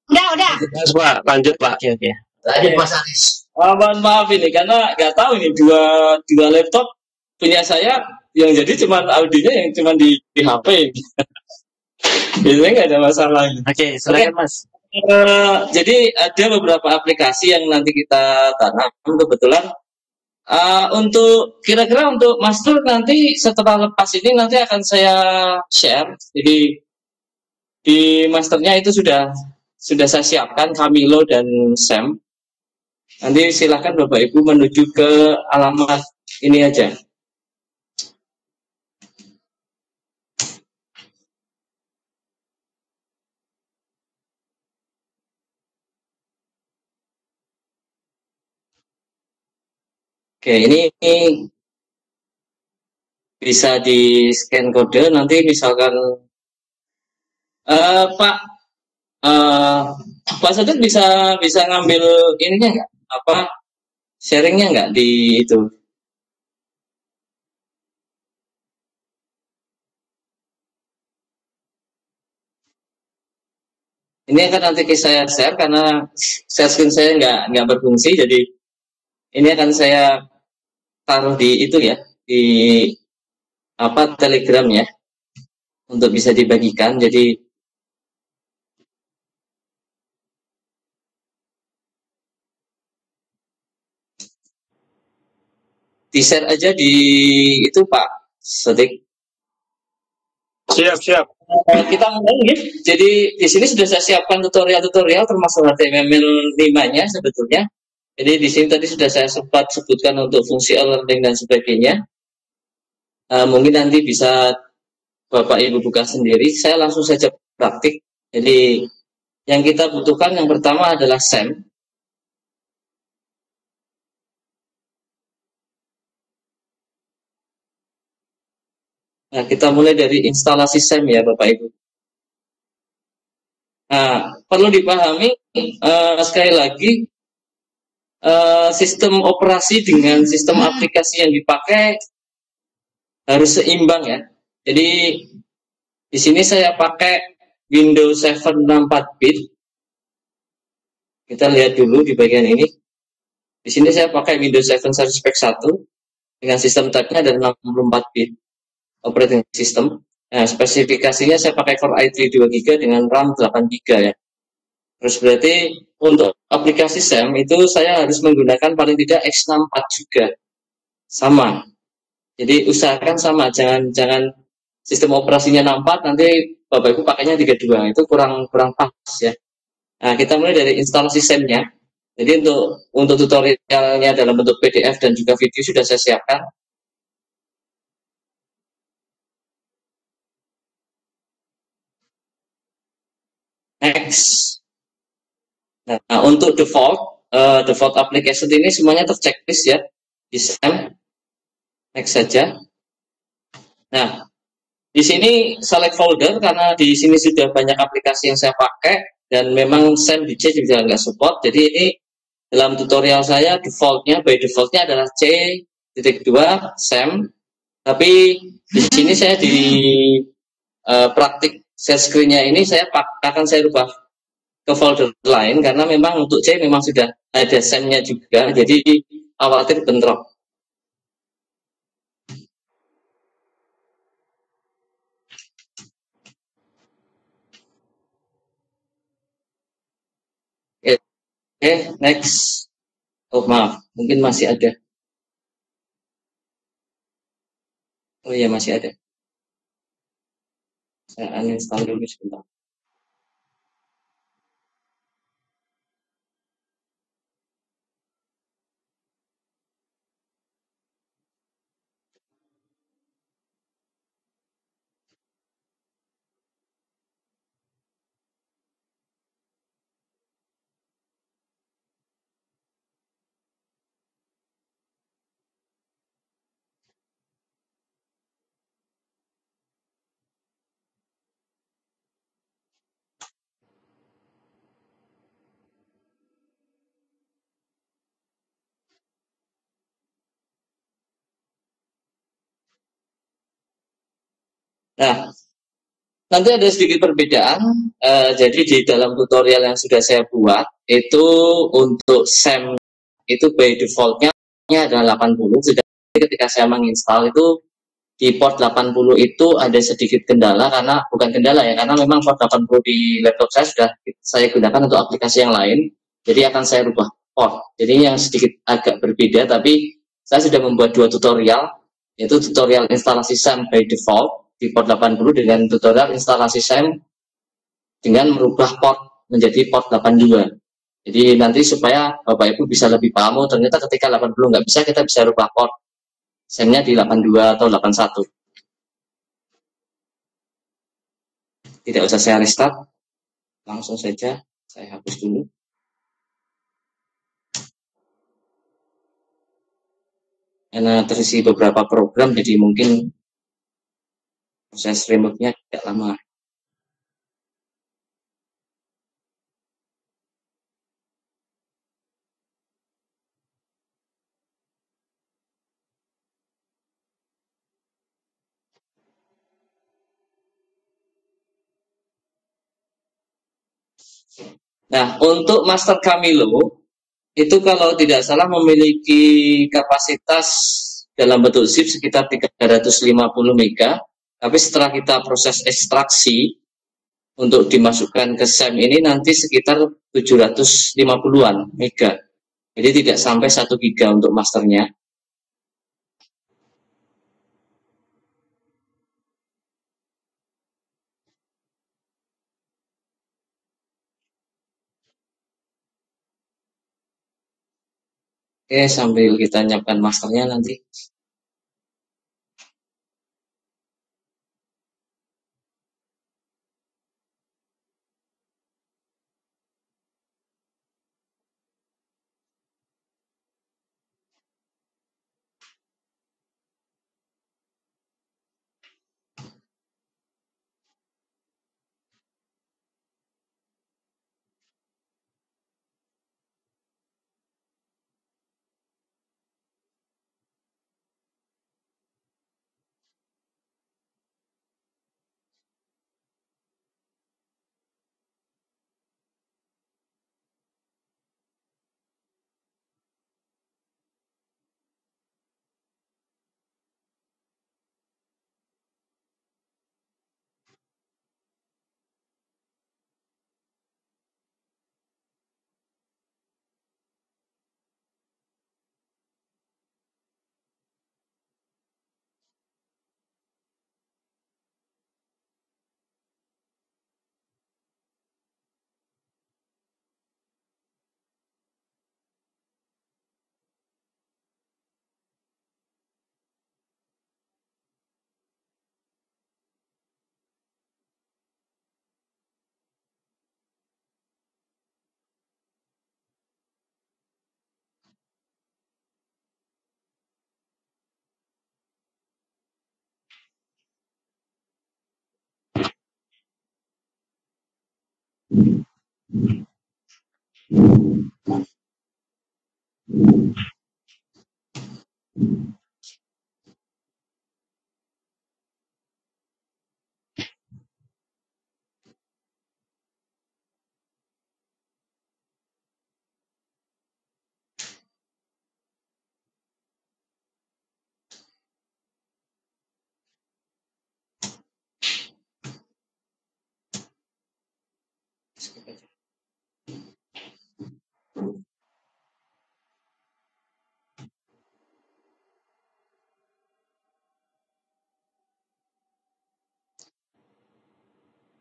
Udah. Terus Pak, lanjut Pak. Oke. Lanjut Mas Aris. Mohon maaf ini karena nggak tahu ini dua laptop punya saya yang jadi cuma audionya yang cuma di HP ini. Biasanya nggak ada masalah. Oke, silakan Mas. Jadi ada beberapa aplikasi yang nanti kita tanam kebetulan. Untuk kira-kira untuk master nanti setelah lepas ini nanti akan saya share. Jadi di masternya itu sudah saya siapkan Camilo dan Sam. Nanti silakan Bapak Ibu menuju ke alamat ini aja. Oke, ini bisa di scan kode nanti misalkan Pak Pak Sudut bisa ngambil ininya nggak apa sharingnya nggak di itu. Ini akan nanti saya share karena share screen saya nggak berfungsi, jadi ini akan saya taruh di itu ya, di apa Telegram ya, untuk bisa dibagikan. Jadi di share aja di itu Pak Sedik. Siap. Kita mulai ya. Jadi di sini sudah saya siapkan tutorial termasuk HTML 5-nya sebetulnya. Jadi di sini tadi sudah saya sempat sebutkan untuk fungsi e-learning dan sebagainya. Mungkin nanti bisa Bapak Ibu buka sendiri. Saya langsung saja praktik. Jadi yang kita butuhkan yang pertama adalah SAM. Nah, kita mulai dari instalasi SAM ya Bapak Ibu. Nah, perlu dipahami sekali lagi sistem operasi dengan sistem aplikasi yang dipakai harus seimbang ya. Jadi di sini saya pakai Windows 7 64 bit. Kita lihat dulu di bagian ini. Di sini saya pakai Windows 7 Service Pack 1 dengan sistem type-nya ada 64 bit operating system. Nah, spesifikasinya saya pakai Core i3 2 GB dengan RAM 8 GB ya. Terus berarti untuk aplikasi SAM itu saya harus menggunakan paling tidak X64 juga. Sama. Jadi usahakan sama, jangan sistem operasinya 64 nanti Bapak Ibu pakainya 32. Itu kurang pas ya. Nah, kita mulai dari instalasi SAM-nya. Jadi untuk tutorialnya dalam bentuk PDF dan juga video sudah saya siapkan. Next. Nah, untuk default application ini semuanya terchecklist ya di SAM. Next saja. Nah, di sini select folder karena di sini sudah banyak aplikasi yang saya pakai dan memang SAM di C juga nggak support. Jadi ini dalam tutorial saya by defaultnya adalah C.2 SAM. Tapi di sini saya di praktik share screen-nya ini akan saya rubah ke folder lain karena memang untuk C memang sudah ada SAM-nya juga. Jadi khawatir bentrok. Oke, next. Oh maaf, mungkin masih ada. Oh iya masih ada. Saya uninstall dulu sebentar. Nah, nanti ada sedikit perbedaan. Jadi di dalam tutorial yang sudah saya buat itu untuk SEM itu by defaultnya adalah 80. Sedangkan ketika saya menginstal itu di port 80 itu ada sedikit kendala, karena bukan kendala ya, karena memang port 80 di laptop saya sudah saya gunakan untuk aplikasi yang lain. Jadi akan saya rubah port. Jadi yang sedikit agak berbeda, tapi saya sudah membuat 2 tutorial, yaitu tutorial instalasi SEM by default di port 80 dengan tutorial instalasi SEM dengan merubah port menjadi port 82. Jadi nanti supaya Bapak Ibu bisa lebih paham, ternyata ketika 80 nggak bisa, kita bisa rubah port SEM-nya di 82 atau 81. Tidak usah saya restart, langsung saja saya hapus dulu. Karena terisi beberapa program, jadi mungkin proses remote-nya tidak lama. Nah, untuk Master Camilo itu kalau tidak salah memiliki kapasitas dalam bentuk zip sekitar 350 MB, tapi setelah kita proses ekstraksi untuk dimasukkan ke SEM ini nanti sekitar 750-an mega. Jadi tidak sampai 1 giga untuk masternya. Oke, sambil kita nyiapkan masternya nanti.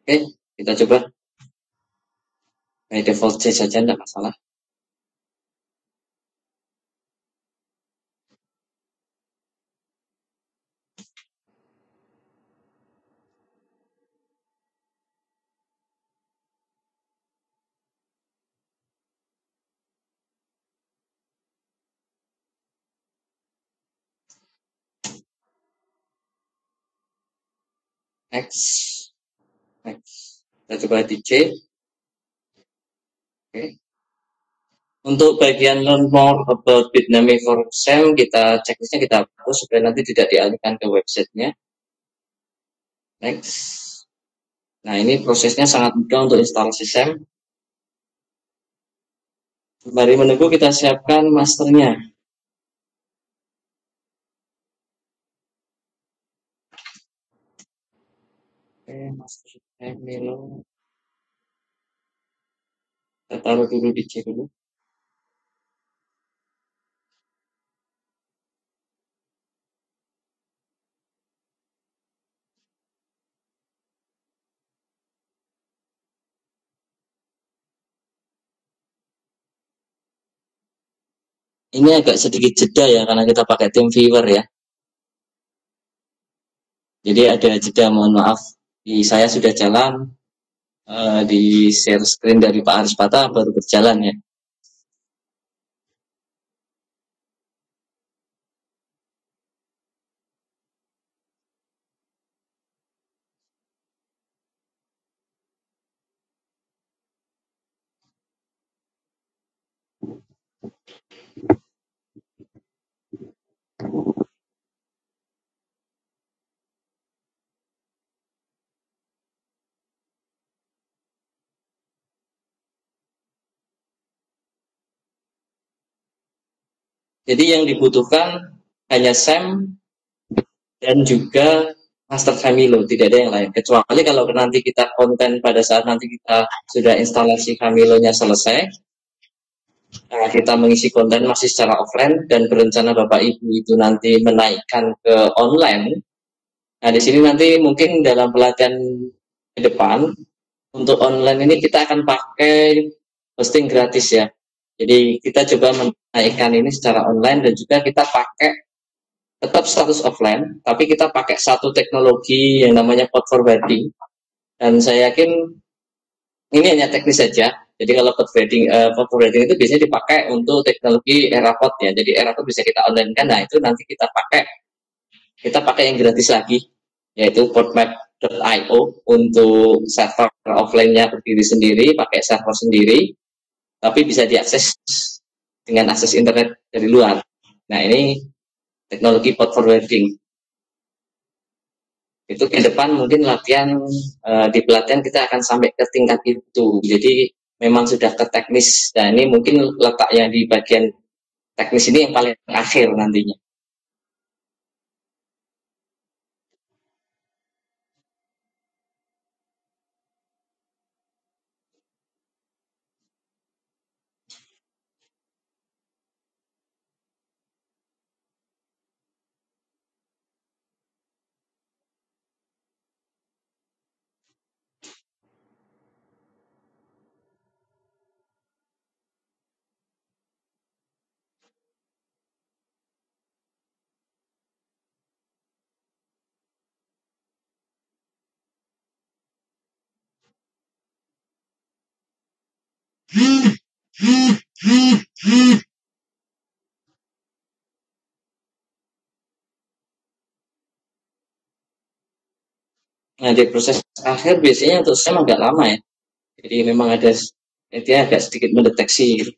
Oke, kita coba. By default C saja, tidak masalah. Next. Kita coba di C. Oke. Untuk bagian learn more about Bitnami for SEM, kita checklistnya kita hapus supaya nanti tidak dialihkan ke websitenya. Next. Nah, ini prosesnya sangat mudah untuk instalasi SEM. Sembari menunggu, kita siapkan masternya. Oke, master Camilo. Kita taruh dulu di C dulu. Ini agak sedikit jeda ya, karena kita pakai TeamViewer ya. Jadi ada jeda, mohon maaf. Saya sudah jalan, di share screen dari Pak Aris Pata baru berjalan ya. Jadi yang dibutuhkan hanya SEM dan juga master Camilo, tidak ada yang lain. Kecuali kalau nanti kita konten pada saat nanti kita sudah instalasi Camilonya selesai, kita mengisi konten masih secara offline dan berencana Bapak Ibu itu nanti menaikkan ke online. Nah, di sini nanti mungkin dalam pelatihan ke depan untuk online ini kita akan pakai hosting gratis ya. Jadi kita coba menaikkan ini secara online dan juga kita pakai tetap status offline, tapi kita pakai satu teknologi yang namanya code forwarding. Dan saya yakin ini hanya teknis saja. Jadi kalau code forwarding itu biasanya dipakai untuk teknologi Eracode ya. Jadi Eracode bisa kita online kan. Nah, itu nanti kita pakai yang gratis lagi, yaitu portmap.io untuk server offline-nya berdiri sendiri, pakai server sendiri, tapi bisa diakses dengan akses internet dari luar. Nah, ini teknologi port forwarding. Itu ke depan mungkin di pelatihan kita akan sampai ke tingkat itu. Jadi memang sudah ke teknis. Dan ini mungkin letaknya di bagian teknis ini yang paling akhir nantinya. Nah, di proses akhir biasanya untuk SEM agak lama ya. Jadi memang dia agak sedikit mendeteksi gitu.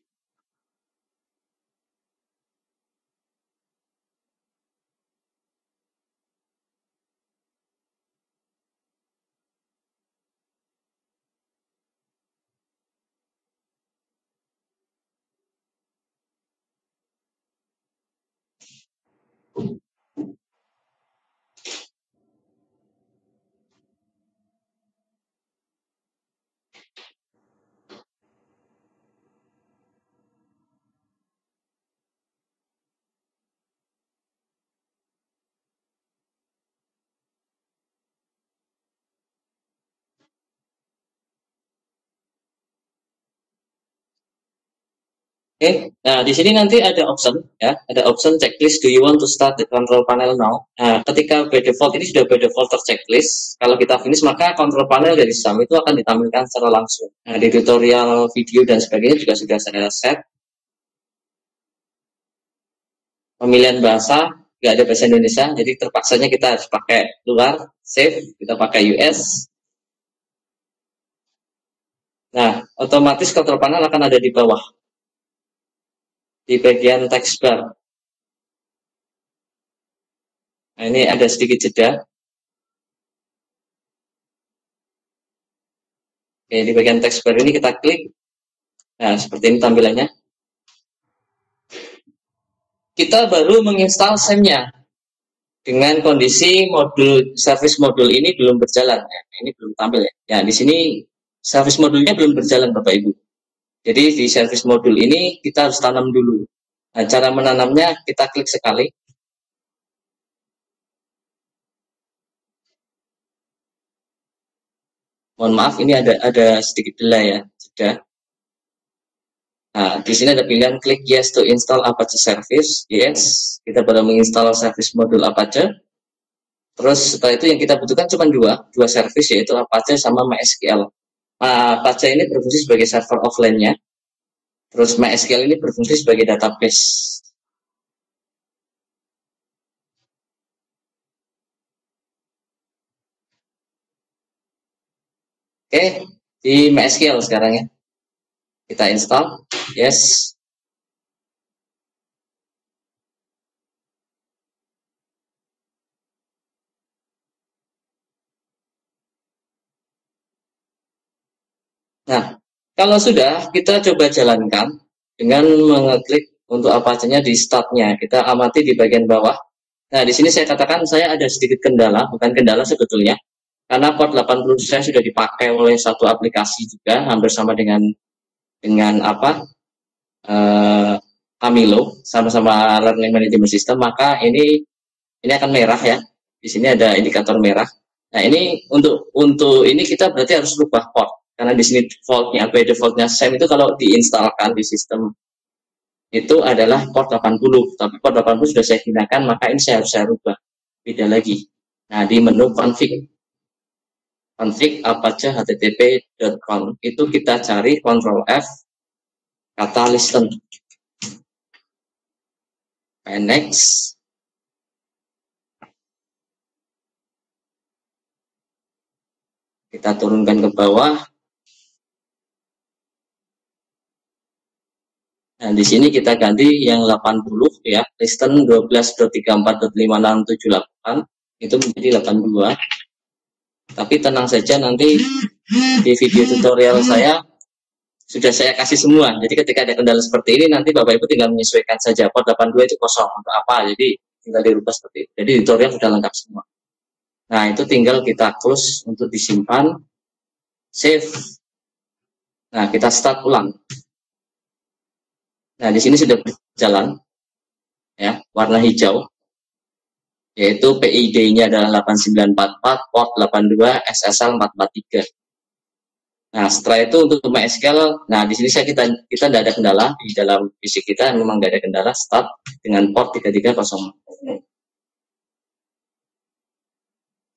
Oke, nah di sini nanti ada option ya, ada option checklist. Do you want to start the control panel now? Nah, ketika by default ini sudah by default terchecklist, kalau kita finish maka control panel dari SAM itu akan ditampilkan secara langsung. Nah, di tutorial video dan sebagainya juga sudah saya set. Pemilihan bahasa nggak ada bahasa Indonesia, jadi terpaksanya kita harus pakai luar. Save, kita pakai US. Nah, otomatis control panel akan ada di bawah, di bagian text bar. Nah, ini ada sedikit jeda. Oke, di bagian taskbar ini kita klik. Nah, seperti ini tampilannya. Kita baru menginstal SEM-nya dengan kondisi service modul ini belum berjalan. Ya, ini belum tampil ya. Ya, di sini service modulnya belum berjalan Bapak Ibu. Jadi di service modul ini kita harus tanam dulu. Nah, cara menanamnya kita klik sekali. Mohon maaf, ini ada sedikit delay ya. Sudah. Nah, di sini ada pilihan klik yes to install Apache Service. Yes, kita baru menginstal service modul Apache. Terus setelah itu yang kita butuhkan cuma dua service, yaitu Apache sama MySQL. Apache ini berfungsi sebagai server offline-nya. Terus MySQL ini berfungsi sebagai database. Oke, di MySQL sekarang ya. Kita install. Yes. Nah, kalau sudah, kita coba jalankan dengan mengeklik untuk Apache-nya di start-nya. Kita amati di bagian bawah. Nah, di sini saya katakan saya ada sedikit kendala, bukan kendala sebetulnya. Karena port 80 saya sudah dipakai oleh satu aplikasi juga, hampir sama dengan Camilo, sama-sama Learning Management System, maka ini akan merah ya. Di sini ada indikator merah. Nah, ini untuk ini kita berarti harus rubah port. Karena di sini defaultnya SEM itu kalau diinstalkan di sistem itu adalah port 80, tapi port 80 sudah saya gunakan, maka ini saya harus rubah. Beda lagi. Nah, di menu config apache http.com itu kita cari Ctrl F, kata listen. Next. Kita turunkan ke bawah. Nah, di sini kita ganti yang 80 ya, listen 12.34.5678 itu menjadi 82. Tapi tenang saja, nanti di video tutorial saya sudah saya kasih semua. Jadi ketika ada kendala seperti ini, nanti Bapak Ibu tinggal menyesuaikan saja. Port 82 itu kosong untuk apa? Jadi tinggal dirubah seperti itu. Jadi tutorial sudah lengkap semua. Nah, itu tinggal kita close untuk disimpan, save. Nah, kita start ulang. Nah, di sini sudah berjalan, ya, warna hijau, yaitu PID-nya adalah 8944, port 82, SSL 443. Nah, setelah itu untuk MySQL, nah di sini kita tidak ada kendala di dalam PC kita, memang tidak ada kendala. Start dengan port 330.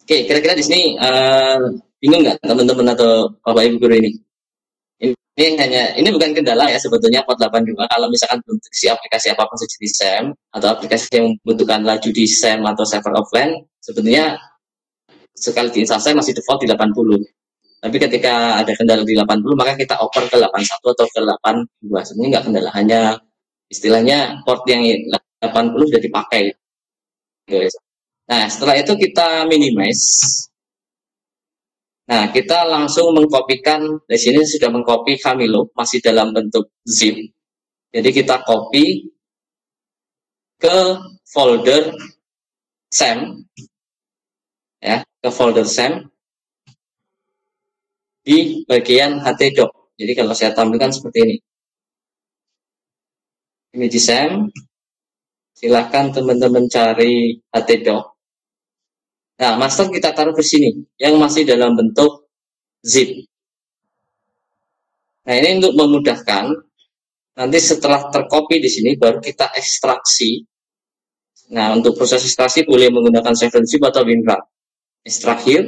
Oke, kira-kira di sini bingung nggak teman-teman atau Bapak Ibu guru ini? Ini bukan kendala ya sebetulnya port 82. Kalau misalkan belum terisi aplikasi apapun sejenis SEM atau aplikasi yang membutuhkan laju di SEM atau server offline, sebetulnya sekali diinstal masih default di 80. Tapi ketika ada kendala di 80, maka kita oper ke 81 atau ke 82. Sebenarnya nggak kendala, hanya istilahnya port yang 80 sudah dipakai. Nah, setelah itu kita minimize. Nah, kita langsung mengkopikan, di sini sudah mengcopy Camilo, masih dalam bentuk zip. Jadi kita copy ke folder SEM, ya, ke folder SEM di bagian htdoc. Jadi kalau saya tampilkan seperti ini. Ini di SEM, silahkan teman-teman cari htdoc. Nah, master kita taruh ke sini, yang masih dalam bentuk zip. Nah, ini untuk memudahkan. Nanti setelah tercopy di sini, baru kita ekstraksi. Nah, untuk proses ekstraksi boleh menggunakan 7-zip atau WinRAR. Extract here.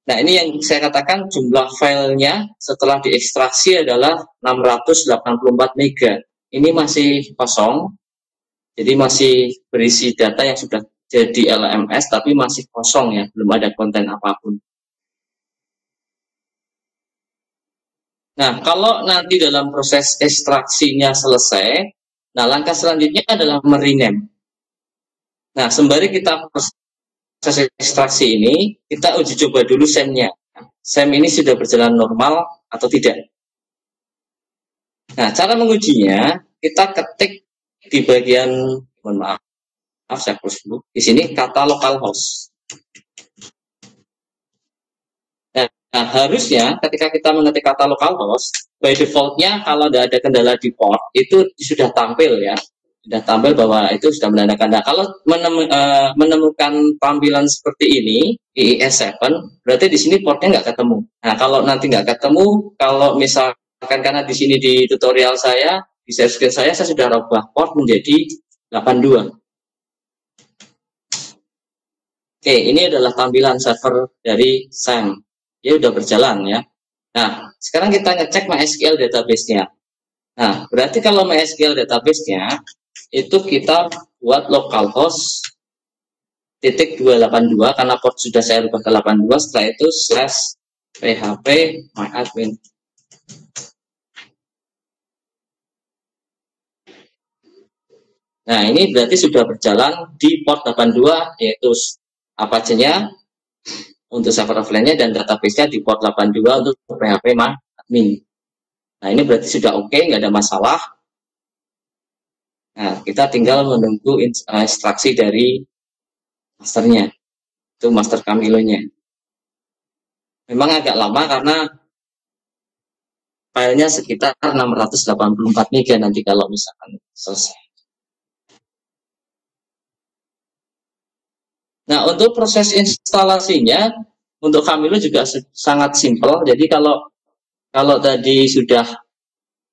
Nah, ini yang saya katakan jumlah filenya setelah diekstraksi adalah 684 mega. Ini masih kosong, jadi masih berisi data yang sudah jadi LMS, tapi masih kosong ya, belum ada konten apapun. Nah, kalau nanti dalam proses ekstraksinya selesai, nah langkah selanjutnya adalah merename. Nah, sembari kita proses ekstraksi ini, kita uji coba dulu SEM-nya. SEM ini sudah berjalan normal atau tidak. Nah, cara mengujinya kita ketik di bagian, mohon maaf saya close dulu. Di sini kata localhost. Nah, harusnya ketika kita mengetik kata localhost, by defaultnya kalau tidak ada kendala di port itu sudah tampil ya, sudah tampil bahwa itu sudah menandakan. Nah, kalau menemukan tampilan seperti ini IIS7, berarti di sini portnya nggak ketemu. Nah, kalau nanti nggak ketemu, kalau misalkan karena di sini di tutorial saya, di share screen saya sudah rubah port menjadi 82. Oke, ini adalah tampilan server dari SEM. Dia udah berjalan ya. Nah, sekarang kita ngecek MySQL database-nya. Nah, berarti kalau MySQL database-nya itu kita buat localhost .282 karena port sudah saya rubah ke 82, setelah itu /php myadmin. Nah, ini berarti sudah berjalan di port 82, yaitu Apache-nya untuk server offline-nya dan database-nya di port 82 untuk PHP admin. Nah, ini berarti sudah oke, nggak ada masalah. Nah, kita tinggal menunggu instruksi dari masternya, itu master Camilo-nya. Memang agak lama karena filenya sekitar 684 MB nanti kalau misalkan selesai. Nah, untuk proses instalasinya untuk Camilo juga sangat simpel. Jadi kalau tadi sudah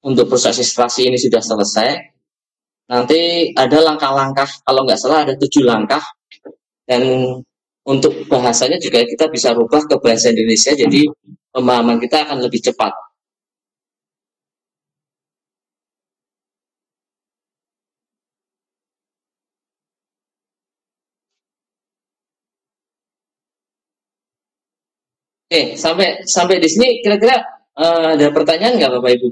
untuk proses instalasi ini sudah selesai, nanti ada langkah-langkah, kalau nggak salah ada 7 langkah, dan untuk bahasanya juga kita bisa rubah ke bahasa Indonesia, jadi pemahaman kita akan lebih cepat. Oke, sampai di sini kira-kira ada pertanyaan nggak Bapak Ibu?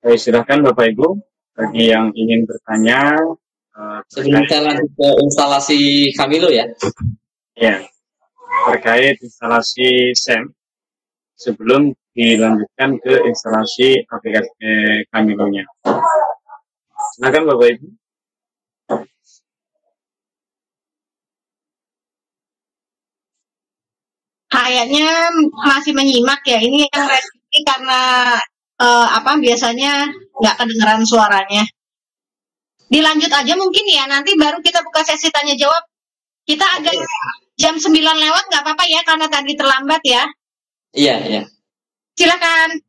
Baik, silahkan Bapak Ibu bagi yang ingin bertanya. Sebelum kita lanjut ke instalasi Camilo ya. Ya, terkait instalasi SEM sebelum dilanjutkan ke instalasi aplikasi Camilo-nya. Silakan Bapak Ibu. Kayaknya masih menyimak ya. Ini yang resmi karena biasanya nggak kedengeran suaranya. Dilanjut aja mungkin ya. Nanti baru kita buka sesi tanya jawab. Kita agak jam 9 lewat nggak apa-apa ya karena tadi terlambat ya. Iya, iya. Silakan.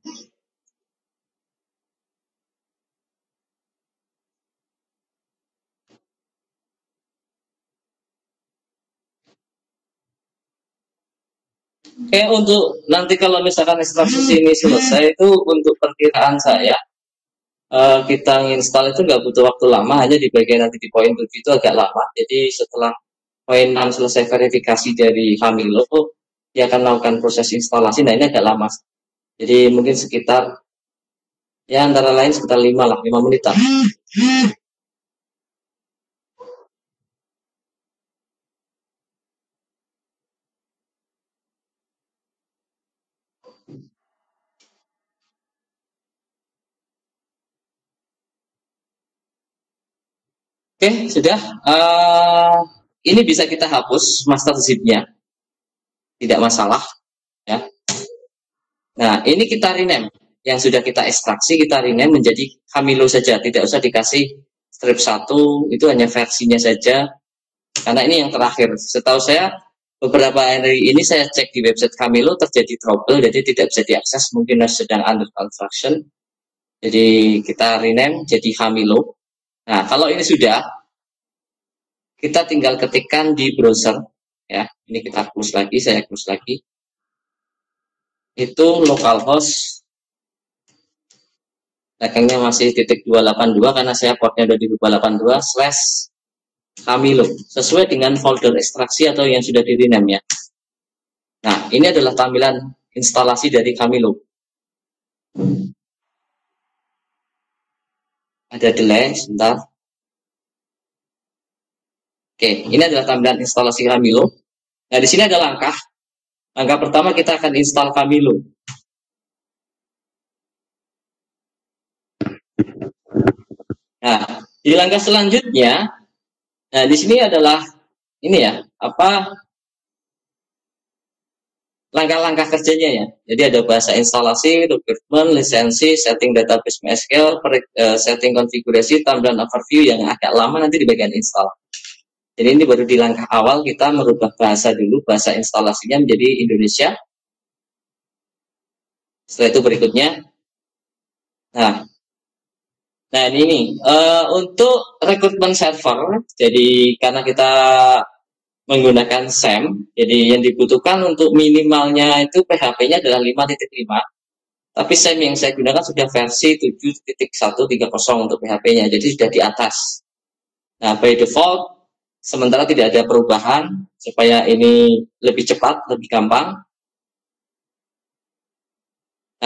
Oke, untuk nanti kalau misalkan instruksi ini selesai itu untuk perkiraan saya kita install itu nggak butuh waktu lama, hanya di bagian nanti di poin 7 itu agak lama. Jadi setelah poin 6 selesai verifikasi dari Camilo, dia akan melakukan proses instalasi. Nah, ini agak lama. Jadi mungkin sekitar ya antara lain sekitar 5 menitan. Oke, sudah. Ini bisa kita hapus master zip-nya, tidak masalah. Ya. Nah, ini kita rename. Yang sudah kita ekstraksi, kita rename menjadi Camilo saja. Tidak usah dikasih strip 1, itu hanya versinya saja. Karena ini yang terakhir. Setahu saya, beberapa hari ini saya cek di website Camilo terjadi trouble, jadi tidak bisa diakses. Mungkin sedang under construction. Jadi kita rename jadi Camilo. Nah, kalau ini sudah, kita tinggal ketikkan di browser. Ya, ini kita close lagi, saya close lagi. Itu localhost. Belakangnya masih .282 karena saya portnya udah di 282/Camilo. Sesuai dengan folder ekstraksi atau yang sudah di rename ya. Nah, ini adalah tampilan instalasi dari Camilo. Ada delay, sebentar. Oke, ini adalah tampilan instalasi Camilo. Nah, di sini ada langkah. Langkah pertama kita akan install Camilo. Nah, di langkah selanjutnya, nah di sini adalah ini ya, langkah-langkah kerjanya ya. Jadi ada bahasa instalasi, requirement, lisensi, setting database MySQL, setting konfigurasi, tampilan overview yang agak lama nanti di bagian install. Jadi ini baru di langkah awal kita merubah bahasa dulu, bahasa instalasinya menjadi Indonesia. Setelah itu berikutnya, nah ini untuk rekrutmen server. Jadi karena kita menggunakan SAM, jadi yang dibutuhkan untuk minimalnya itu PHP-nya adalah 5.5. Tapi SAM yang saya gunakan sudah versi 7.130 untuk PHP-nya, jadi sudah di atas. Nah, by default, sementara tidak ada perubahan, supaya ini lebih cepat, lebih gampang.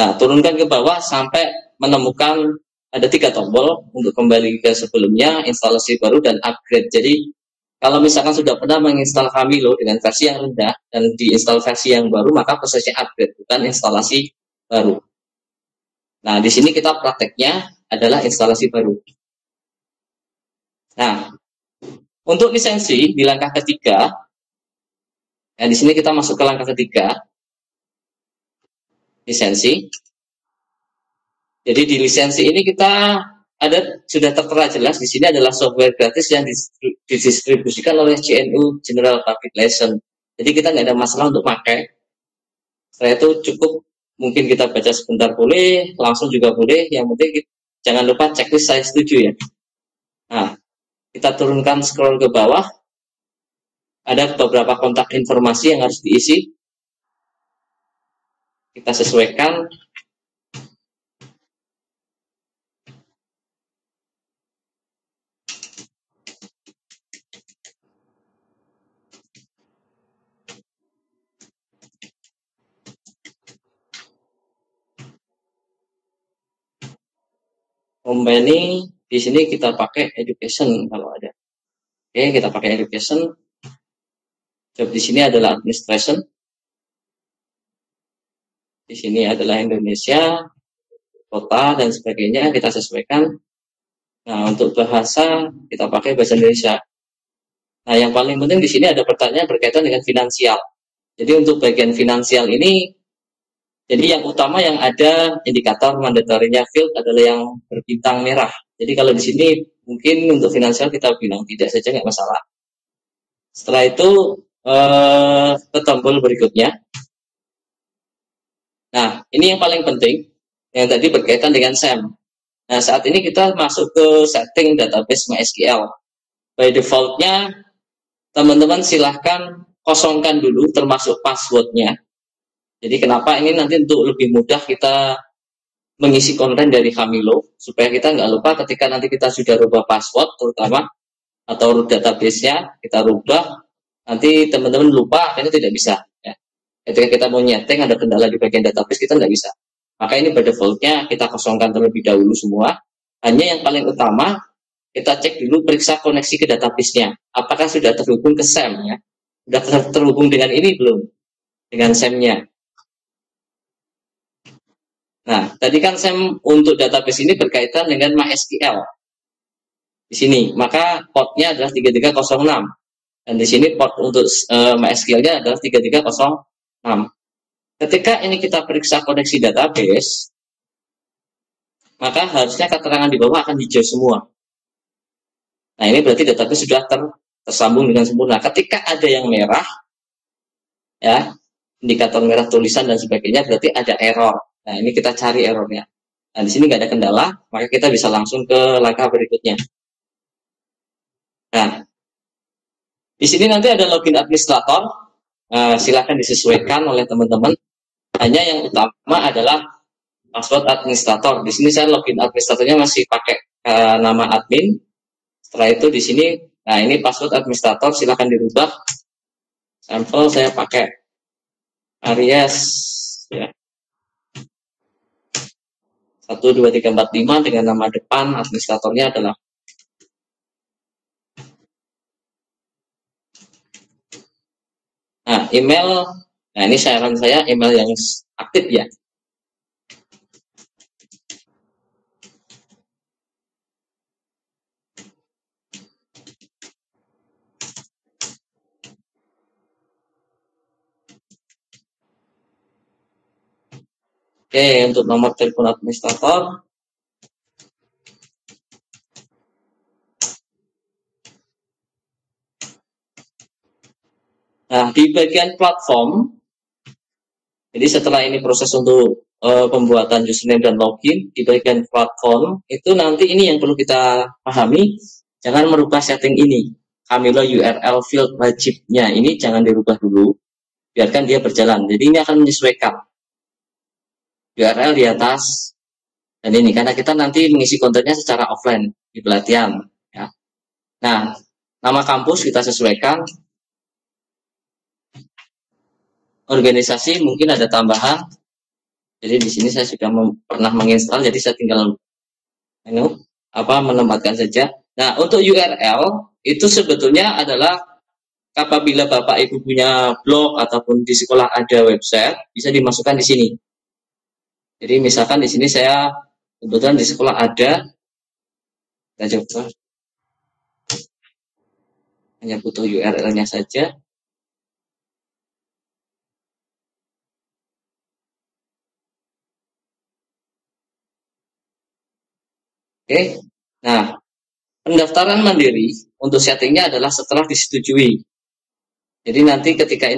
Nah, turunkan ke bawah sampai menemukan ada 3 tombol untuk kembali ke sebelumnya, instalasi baru, dan upgrade. Jadi, kalau misalkan sudah pernah menginstal Camilo dengan versi yang rendah dan diinstal versi yang baru, maka prosesnya upgrade, bukan instalasi baru. Nah, di sini kita prakteknya adalah instalasi baru. Nah, untuk lisensi di langkah ketiga, nah di sini kita masuk ke langkah ketiga, lisensi. Jadi di lisensi ini kita sudah tertera jelas di sini adalah software gratis yang didistribusikan oleh GNU General Public License. Jadi kita nggak ada masalah untuk pakai. Setelah itu cukup mungkin kita baca sebentar boleh, langsung juga boleh. Yang penting jangan lupa checklist saya setuju ya. Nah, kita turunkan scroll ke bawah. Ada beberapa kontak informasi yang harus diisi. Kita sesuaikan. Company di sini kita pakai education kalau ada. Oke, kita pakai education. Job di sini adalah administration. Di sini adalah Indonesia, kota dan sebagainya kita sesuaikan. Nah, untuk bahasa kita pakai bahasa Indonesia. Nah, yang paling penting di sini ada pertanyaan berkaitan dengan finansial. Jadi untuk bagian finansial ini, jadi yang utama yang ada indikator mandatorinya field adalah yang berbintang merah. Jadi kalau di sini mungkin untuk finansial kita bilang tidak saja nggak masalah. Setelah itu ke tombol berikutnya. Nah, ini yang paling penting yang tadi berkaitan dengan SAM. Nah, saat ini kita masuk ke setting database MySQL. By defaultnya teman-teman silahkan kosongkan dulu termasuk passwordnya. Jadi kenapa ini nanti untuk lebih mudah kita mengisi konten dari Camilo, supaya kita nggak lupa ketika nanti kita sudah rubah password terutama, atau database-nya kita rubah, nanti teman-teman lupa, akhirnya tidak bisa. Ya. Ketika kita mau nyeting ada kendala di bagian database, kita nggak bisa. Maka ini by defaultnya kita kosongkan terlebih dahulu semua. Hanya yang paling utama, kita cek dulu periksa koneksi ke database-nya. Apakah sudah terhubung ke SAM? Ya? Sudah terhubung dengan ini belum? Dengan SAM-nya. Nah, tadi kan SAM untuk database ini berkaitan dengan MySQL. Di sini, maka portnya adalah 3306. Dan di sini port untuk MySQL-nya adalah 3306. Ketika ini kita periksa koneksi database, maka harusnya keterangan di bawah akan hijau semua. Nah, ini berarti database sudah tersambung dengan sempurna. Ketika ada yang merah, ya, indikator merah tulisan dan sebagainya, berarti ada error. Nah, ini kita cari errornya. Nah, di sini nggak ada kendala, maka kita bisa langsung ke langkah berikutnya. Nah, di sini nanti ada login administrator. Silakan disesuaikan oleh teman-teman. Hanya yang utama adalah password administrator. Di sini saya login administratornya masih pakai nama admin. Setelah itu di sini, nah ini password administrator, silakan dirubah. Sampel saya pakai Aries, ya. 1, 2, 3, 4, 5 dengan nama depan administratornya adalah email. Nah, ini saran saya email yang aktif ya. Oke, untuk nomor telepon administrator. Nah, di bagian platform, jadi setelah ini proses untuk pembuatan username dan login, di bagian platform, itu nanti ini yang perlu kita pahami, jangan merubah setting ini. Camilo URL field wajibnya, ini jangan dirubah dulu, biarkan dia berjalan. Jadi ini akan menyesuaikan URL di atas, dan ini, karena kita nanti mengisi kontennya secara offline, di pelatihan. Ya. Nah, nama kampus kita sesuaikan, organisasi mungkin ada tambahan. Jadi di sini saya sudah pernah menginstal, jadi saya tinggal menempatkan saja. Nah, untuk URL itu sebetulnya adalah apabila Bapak Ibu punya blog ataupun di sekolah ada website, bisa dimasukkan di sini. Jadi misalkan di sini saya kebetulan di sekolah ada, kita coba hanya butuh URL-nya saja. Oke, nah pendaftaran mandiri untuk settingnya adalah setelah disetujui. Jadi nanti ketika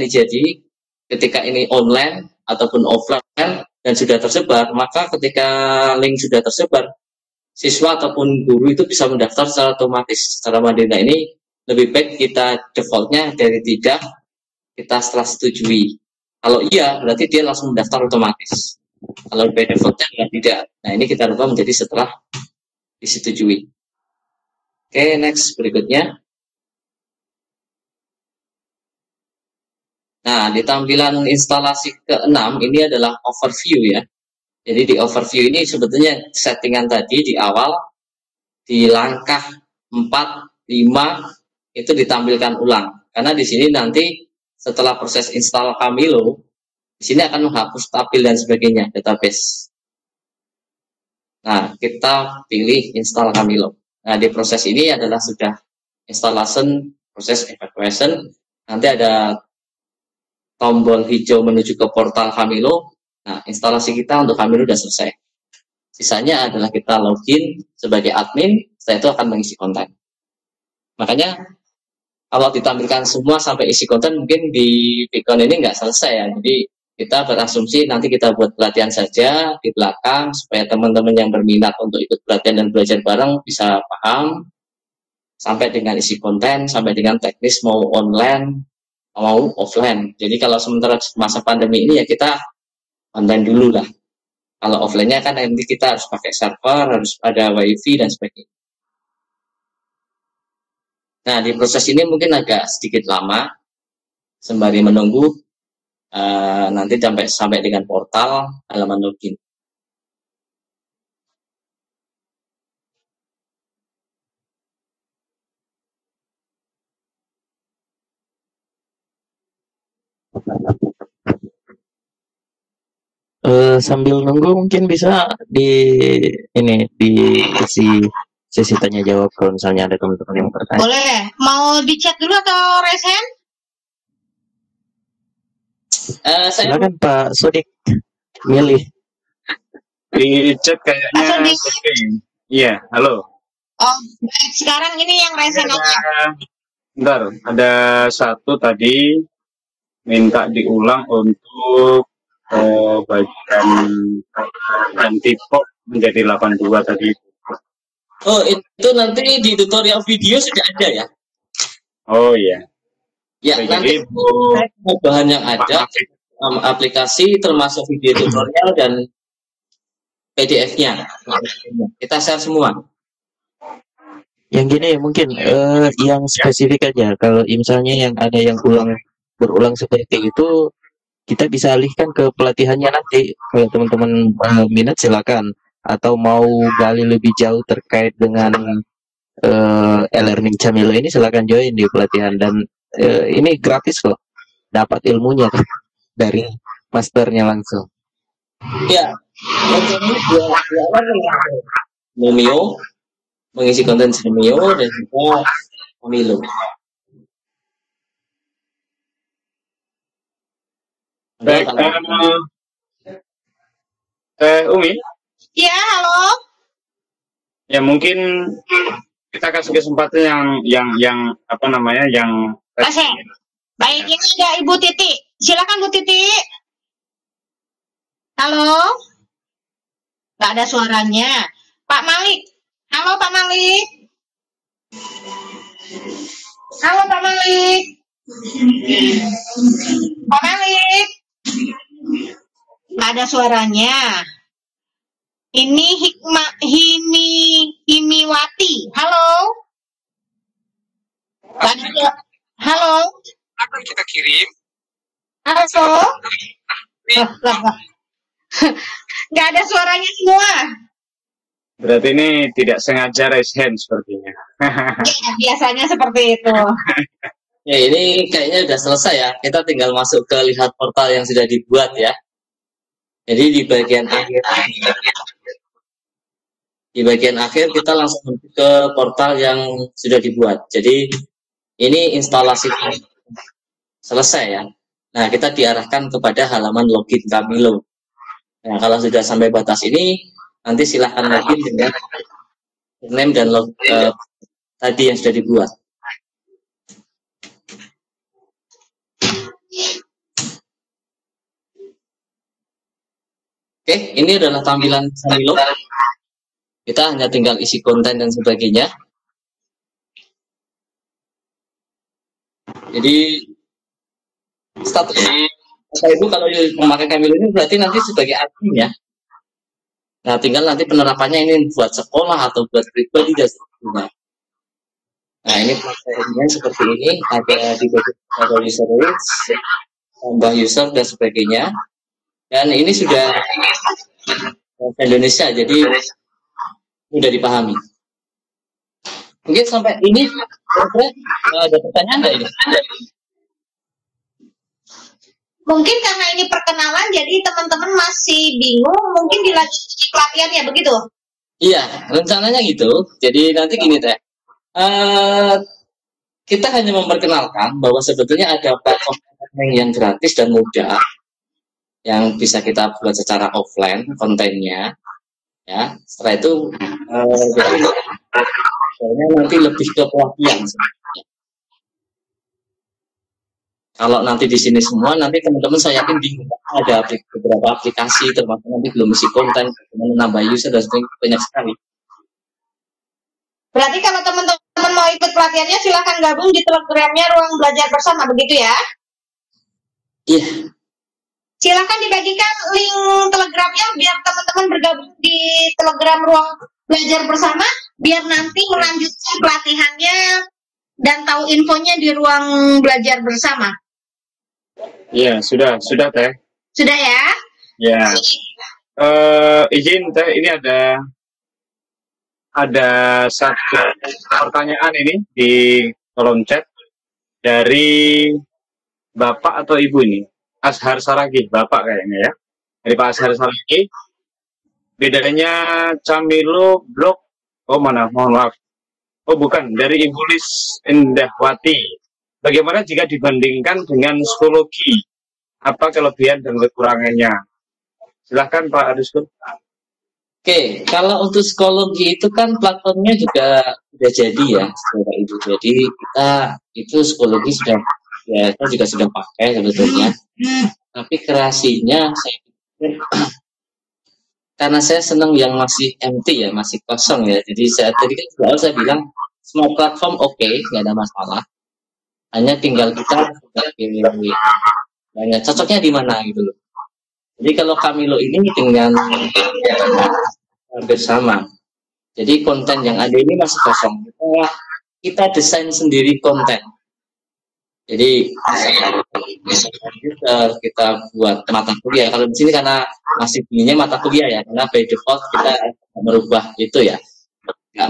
ini online ataupun offline dan sudah tersebar, maka ketika link sudah tersebar, siswa ataupun guru itu bisa mendaftar secara otomatis, secara mandiri. Nah, ini lebih baik kita defaultnya dari tidak, kita setelah setujui. Kalau iya, berarti dia langsung mendaftar otomatis. Kalau by defaultnya tidak. Nah, ini kita rubah menjadi setelah disetujui. Oke, next berikutnya. Nah, di tampilan instalasi ke-6 ini adalah overview ya. Jadi di overview ini sebetulnya settingan tadi di awal, di langkah 4, 5 itu ditampilkan ulang. Karena di sini nanti setelah proses install Camilo, di sini akan menghapus tabel dan sebagainya, database. Nah, kita pilih install Camilo. Nah, di proses ini adalah sudah installation, proses evacuation. Nanti ada tombol hijau menuju ke portal Camilo. Nah, instalasi kita untuk Camilo sudah selesai. Sisanya adalah kita login sebagai admin, setelah itu akan mengisi konten. Makanya, kalau ditampilkan semua sampai isi konten, mungkin di Beacon ini nggak selesai ya. Jadi, kita berasumsi nanti kita buat pelatihan saja di belakang, supaya teman-teman yang berminat untuk ikut pelatihan dan belajar bareng bisa paham, sampai dengan isi konten, sampai dengan teknis mau online, mau offline. Jadi kalau sementara masa pandemi ini ya kita online dulu lah. Kalau offline-nya kan nanti kita harus pakai server, harus ada wifi dan sebagainya. Nah, di proses ini mungkin agak sedikit lama, sembari menunggu nanti sampai dengan portal halaman login. Sambil nunggu mungkin bisa diisi sesi tanya jawab kalau misalnya ada teman-teman yang bertanya. Boleh. Mau di chat dulu atau raise hand? Silakan Pak Sodik milih. Di chat kayaknya iya, halo. Oh, baik. Sekarang ini yang raise hand aja. Bentar, ada satu tadi minta diulang untuk bagian tipok menjadi 82 tadi. Oh, itu nanti di tutorial video sudah ada ya? Oh iya. Ya, nanti bahan yang ada, aplikasi termasuk video tutorial dan PDF-nya. Kita share semua. Yang gini mungkin yang spesifik aja. Kalau misalnya yang ada yang berulang seperti itu, kita bisa alihkan ke pelatihannya nanti. Kalau teman-teman minat silakan. atau mau gali lebih jauh terkait dengan e-learning Camilo ini, silakan join di pelatihan. Dan ini gratis kok, dapat ilmunya dari masternya langsung. Ya, ini dua Mumio, mengisi konten Mumio dan juga Camilo. Baik, Umi. Ya, halo. Ya mungkin kita kasih kesempatan yang apa namanya yang. Oke. Baik, ini ada Ibu Titi. Silakan Bu Titi. Halo. Nggak ada suaranya. Pak Malik. Halo Pak Malik. Halo Pak Malik. Pak Malik. Nggak ada suaranya. Ini Himiwati. Halo. Halo. Akan kita kirim. Halo. Nggak ada suaranya semua. Berarti ini tidak sengaja raise hand sepertinya. Ya, biasanya seperti itu. Ya, ini kayaknya udah selesai ya. Kita tinggal masuk ke lihat portal yang sudah dibuat ya. Jadi di bagian akhir kita langsung ke portal yang sudah dibuat. Jadi ini instalasi selesai ya. Nah, kita diarahkan kepada halaman login Camilo. Nah, kalau sudah sampai batas ini, nanti silahkan login dengan name dan tadi yang sudah dibuat. Oke, ini adalah tampilan Camilo. Kita hanya tinggal isi konten dan sebagainya. Jadi status Bapak Ibu kalau memakai Camilo ini berarti nanti sebagai admin ya. Nah, tinggal nanti penerapannya ini buat sekolah atau buat pribadi dan sebagainya. Nah, ini platformnya seperti ini, ada di bagian user rights, tambah user dan sebagainya. Dan ini sudah Indonesia, jadi mudah dipahami. Mungkin sampai ini ada pertanyaan nggak ini? Mungkin karena ini perkenalan, jadi teman-teman masih bingung, mungkin dilanjutkan pelatihannya, begitu? Iya, rencananya gitu. Jadi nanti gini teh, kita hanya memperkenalkan bahwa sebetulnya ada platform yang gratis dan mudah, yang bisa kita buat secara offline kontennya, ya. Setelah itu, jadi nanti lebih ke pelatihan. Kalau nanti di sini semua, nanti teman-teman saya yakin bingung, ada beberapa aplikasi, termasuk nanti belum isi konten, menambah user dan sebagainya, banyak sekali. Berarti kalau teman-teman mau ikut pelatihannya, silahkan gabung di Telegramnya Ruang Belajar Bersama, begitu ya? Iya. Silahkan dibagikan link Telegramnya biar teman-teman bergabung di Telegram Ruang Belajar Bersama, biar nanti melanjutkan pelatihannya dan tahu infonya di Ruang Belajar Bersama. Iya, sudah Teh. Sudah ya? Ya. Izin Teh, ini ada satu pertanyaan ini di kolom chat dari Bapak atau Ibu ini. Ashar Saragi, Bapak kayaknya ya. Dari Pak Ashar Saragi. Bedanya Camilo blog, oh mana, mohon maaf. Oh bukan, dari Ibu Lis Indahwati. Bagaimana jika dibandingkan dengan psikologi? Apa kelebihan dan kekurangannya? Silahkan Pak Aduskun. Oke, kalau untuk psikologi itu kan platformnya juga sudah jadi ya, Bapak Ibu. Jadi kita itu psikologi sudah, ya kita juga sudah pakai sebetulnya. Tapi kreasinya saya pikir karena saya senang yang masih empty ya, masih kosong ya. Jadi tadi kan awal saya bilang semua platform oke, nggak ada masalah. Hanya tinggal kita banyak cocoknya di mana gitu loh. Jadi kalau Camilo ini dengan bersama, jadi konten yang ada ini masih kosong. Kita desain sendiri konten. Jadi kita buat mata kuliah. Kalau di sini karena masih bunyinya mata kuliah ya, karena by default kita merubah itu ya, nggak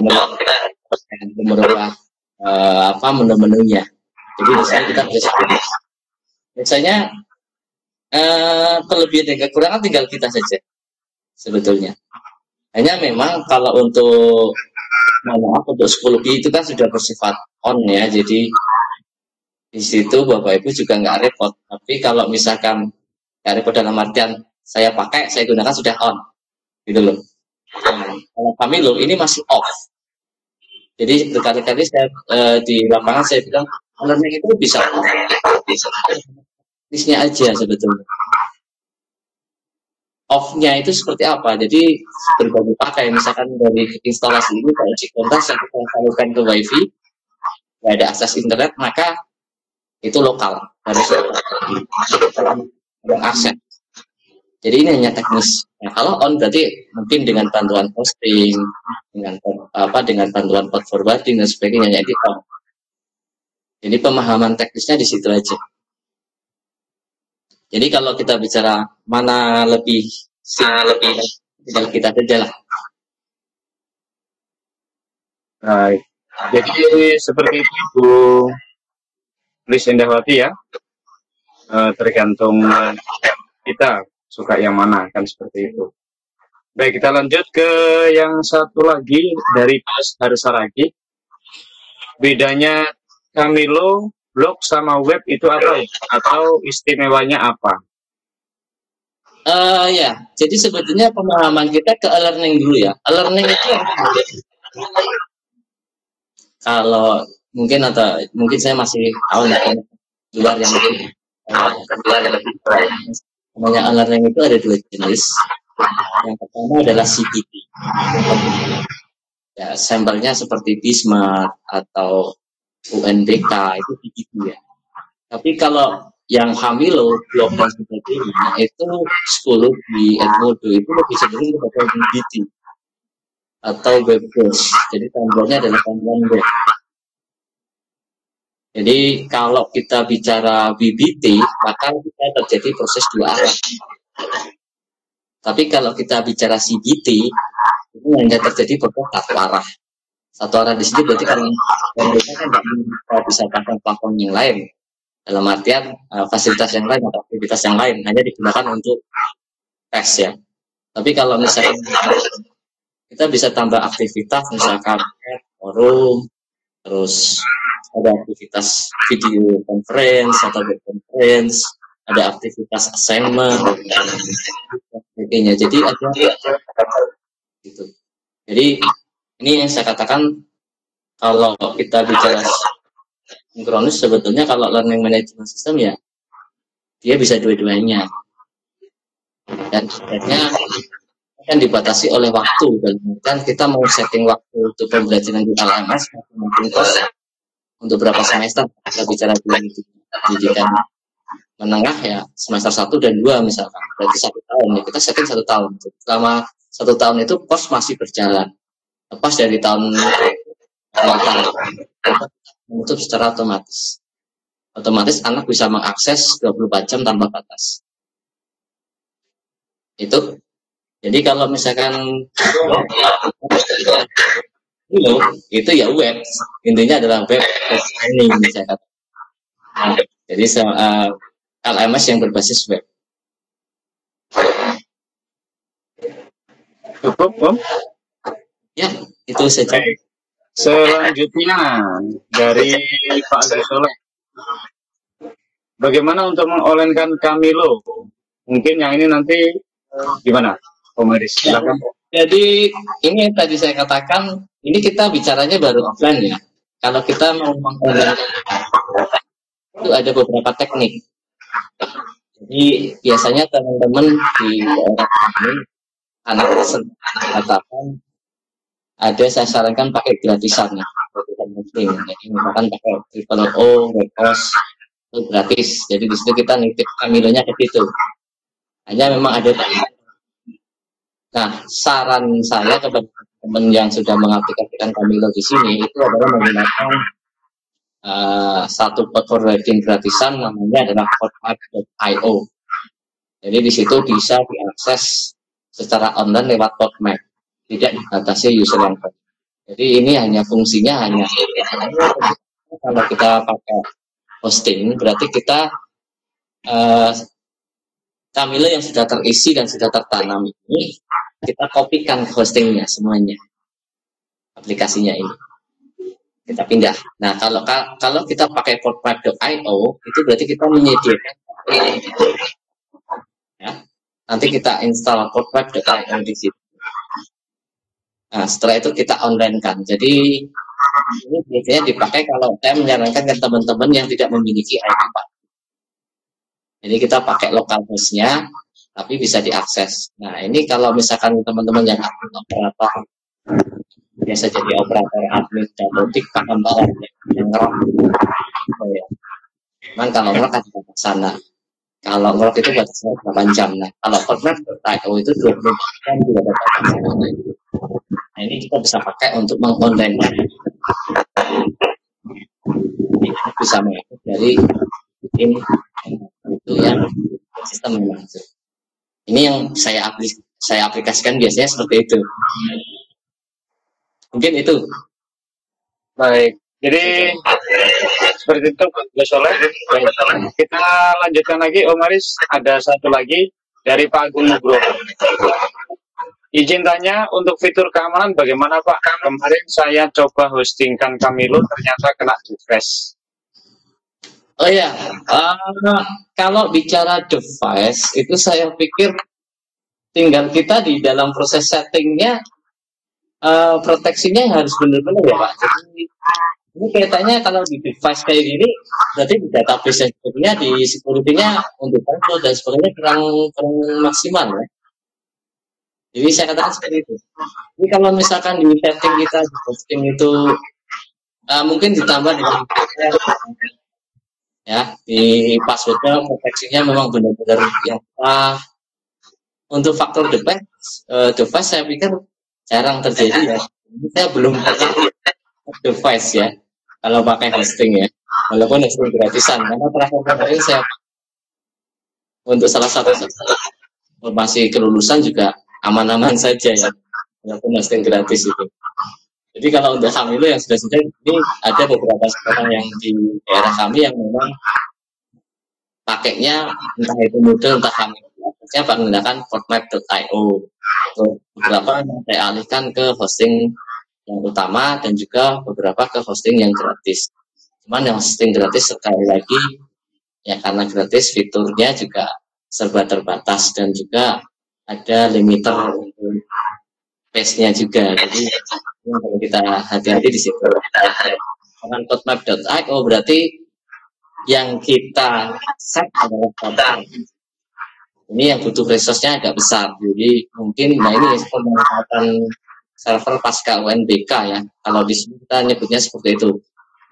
merubah apa menu-menunya. Jadi misalnya kita biasanya kelebihan dan kekurangan tinggal kita saja sebetulnya. Hanya memang kalau untuk untuk 10B itu kan sudah bersifat on ya, jadi di situ Bapak Ibu juga nggak repot. Tapi kalau misalkan nggak repot dalam artian saya pakai, saya gunakan sudah on, gitu loh. Nah, kalau kami loh ini masih off. Jadi berkali-kali saya di lapangan saya bilang learning itu bisa bisnisnya aja sebetulnya. Off-nya itu seperti apa? Jadi berbagi pakai, misalkan dari instalasi ini kalau di kontak yang kita salurkan ke WiFi, nggak ada akses internet, maka itu lokal harus ada akses. Jadi ini hanya teknis. Nah, kalau on berarti mungkin dengan bantuan hosting, dengan bantuan port forwarding dan sebagainya, jadi on. Jadi pemahaman teknisnya di situ aja. Jadi kalau kita bicara mana lebih tinggal kita saja lah. Baik. Jadi seperti itu Bu Lis Endahwati ya. Tergantung kita suka yang mana, kan seperti itu. Baik, kita lanjut ke yang satu lagi dari Mas Harsaragi. Bedanya Camilo blog sama web itu apa? Atau istimewanya apa? Ya, jadi sebetulnya pemahaman kita ke e-learning dulu ya. E-learning itu kalau mungkin saya masih tahu ya, luar yang lebih namanya e-learning itu ada dua jenis. Yang pertama adalah CPT. Ya, sampelnya seperti Bismart atau UNBK itu begitu ya. Tapi kalau yang Camilo, blog dan sebagainya itu 10 di Edmodo itu lebih cenderung kepada BBT atau web course. Jadi tambahannya adalah tambahan web. Jadi kalau kita bicara BBT, maka kita terjadi proses dua arah. Tapi kalau kita bicara CBT, itu hanya terjadi proses satu arah. Satu arah di sini berarti kan mereka kan tidak bisa pasang platform yang lain. Dalam artian fasilitas yang lain atau aktivitas yang lain hanya digunakan untuk tes ya. Tapi kalau misalkan kita bisa tambah aktivitas misalkan forum, terus ada aktivitas video conference atau web conference, ada aktivitas assignment dan sebagainya. Jadi ada gitu. Jadi ini yang saya katakan kalau kita bicara sinkronis sebetulnya kalau learning management system ya dia bisa dua-duanya dan sebenarnya kan dibatasi oleh waktu dan kita mau setting waktu untuk pembelajaran di LMS mungkin kos untuk berapa semester kita bicara pendidikan menengah ya semester 1 dan 2 misalkan berarti 1 tahun ya kita setting 1 tahun selama 1 tahun itu kos masih berjalan lepas dari tahun menutup secara otomatis anak bisa mengakses 24 jam tanpa batas itu. Jadi kalau misalkan itu ya web intinya adalah web training saya katakan. Jadi LMS yang berbasis web. Cukup Om? Ya itu saja. Selanjutnya dari Pak Agus Soleh, bagaimana untuk mengolenkan Camilo? Mungkin yang ini nanti gimana, Om Aris? Silakan. Jadi ini tadi saya katakan, ini kita bicaranya baru offline ya. Kalau kita mau mengolenkan itu ada beberapa teknik. Jadi biasanya teman-teman di daerah ini anak katakan ada saya sarankan pakai gratisan ya, gratisan hosting. Jadi misalkan pakai Triple O, Webhost itu gratis. Jadi di situ kita nitip Camilonya ke situ. Hanya memang ada. Nah, saran saya kepada teman yang sudah mengaplikasikan Camilo di sini itu adalah menggunakan satu port forwarding gratisan namanya adalah portmap.io. Jadi di situ bisa diakses secara online lewat portmap, tidak dibatasi user yang banyak. Jadi ini hanya fungsinya hanya kalau kita pakai hosting berarti kita Camilo yang sudah terisi dan sudah tertanam ini kita kopikan ke hostingnya semuanya, aplikasinya ini kita pindah. Nah kalau kita pakai portmap.io itu berarti kita menyediakan ya. Nanti kita install portmap.io di situ. Nah setelah itu kita online kan. Jadi ini biasanya dipakai kalau saya menyarankan ke teman-teman yang tidak memiliki IP Pak. Jadi kita pakai lokal hostnya, tapi bisa diakses. Nah ini kalau misalkan teman-teman yang operator biasa jadi operator admin dapodik paham banget yang ngerok. Oh, ya. Cuman kalau ngerok kan ke sana. Kalau ngerok itu batasnya 8 jam. Nah kalau portmap.io itu 20 jam juga ada batasnya. Nah ini kita bisa pakai untuk meng-online. Bisa mengakses dari tim itu yang sistem langsung. Ini yang saya aplikasikan biasanya seperti itu. Mungkin itu. Baik. Jadi seperti itu Pak Soleh. Kita lanjutkan lagi Om Aris. Ada satu lagi dari Pak Agung Nugroho. Izin tanya untuk fitur keamanan bagaimana Pak? Kemarin saya coba hostingkan Camilo ternyata kena device. Oh ya, kalau bicara device itu saya pikir tinggal kita di dalam proses settingnya proteksinya harus benar-benar ya Pak. Jadi ini kaitannya kalau di device kayak gini, berarti di database sebetulnya di security-nya untuk kontrol dan sebagainya kurang maksimal ya. Jadi saya katakan seperti itu. Jadi kalau misalkan di setting kita di hosting itu mungkin ditambah dengan ya di passwordnya proteksinya memang benar-benar yang untuk faktor device saya pikir jarang terjadi ya. Ini saya belum pernah device ya kalau pakai hosting ya, walaupun hosting gratisan karena terakhir kemarin saya untuk salah satu informasi kelulusan juga aman-aman saja ya, walaupun hosting gratis itu. Jadi kalau untuk Camilo yang sudah ini ada beberapa sekolah yang di daerah kami yang memang pakainya entah itu Moodle entah Camilo, akhirnya menggunakan portmap.io. Beberapa yang saya alihkan ke hosting yang utama dan juga beberapa ke hosting yang gratis. Cuman yang hosting gratis sekali lagi ya karena gratis fiturnya juga serba terbatas dan juga ada limiter untuk space-nya juga. Jadi kalau kita hati-hati di situ. Dengan portmap.io berarti yang kita set adalah portmap. Ini yang butuh resource-nya agak besar. Jadi mungkin ini pemanfaatan server pasca UNBK ya. Kalau di sini kita nyebutnya seperti itu.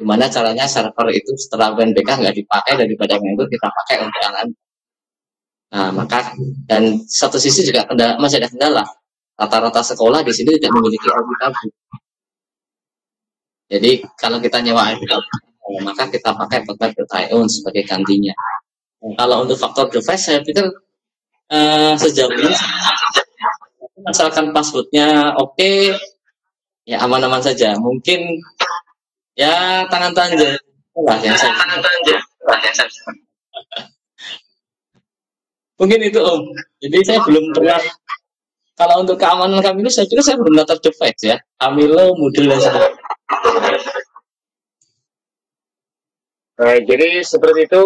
Gimana caranya server itu setelah UNBK nggak dipakai daripada nganggur kita pakai untuk yang lain. Nah maka dan satu sisi juga masih ada kendala. Rata-rata sekolah di sini tidak memiliki audit. Jadi kalau kita nyewa audit, maka kita pakai portmap.io sebagai gantinya. Nah, kalau untuk faktor device saya pikir sejauh ini asalkan passwordnya oke, ya aman-aman saja. Mungkin ya tangan-tangan lah yang saya mungkin itu Om. Jadi saya belum pernah kalau untuk keamanan Camilo saya kira saya belum daftar device ya. Camilo, Moodle dan sebagainya. Baik, jadi seperti itu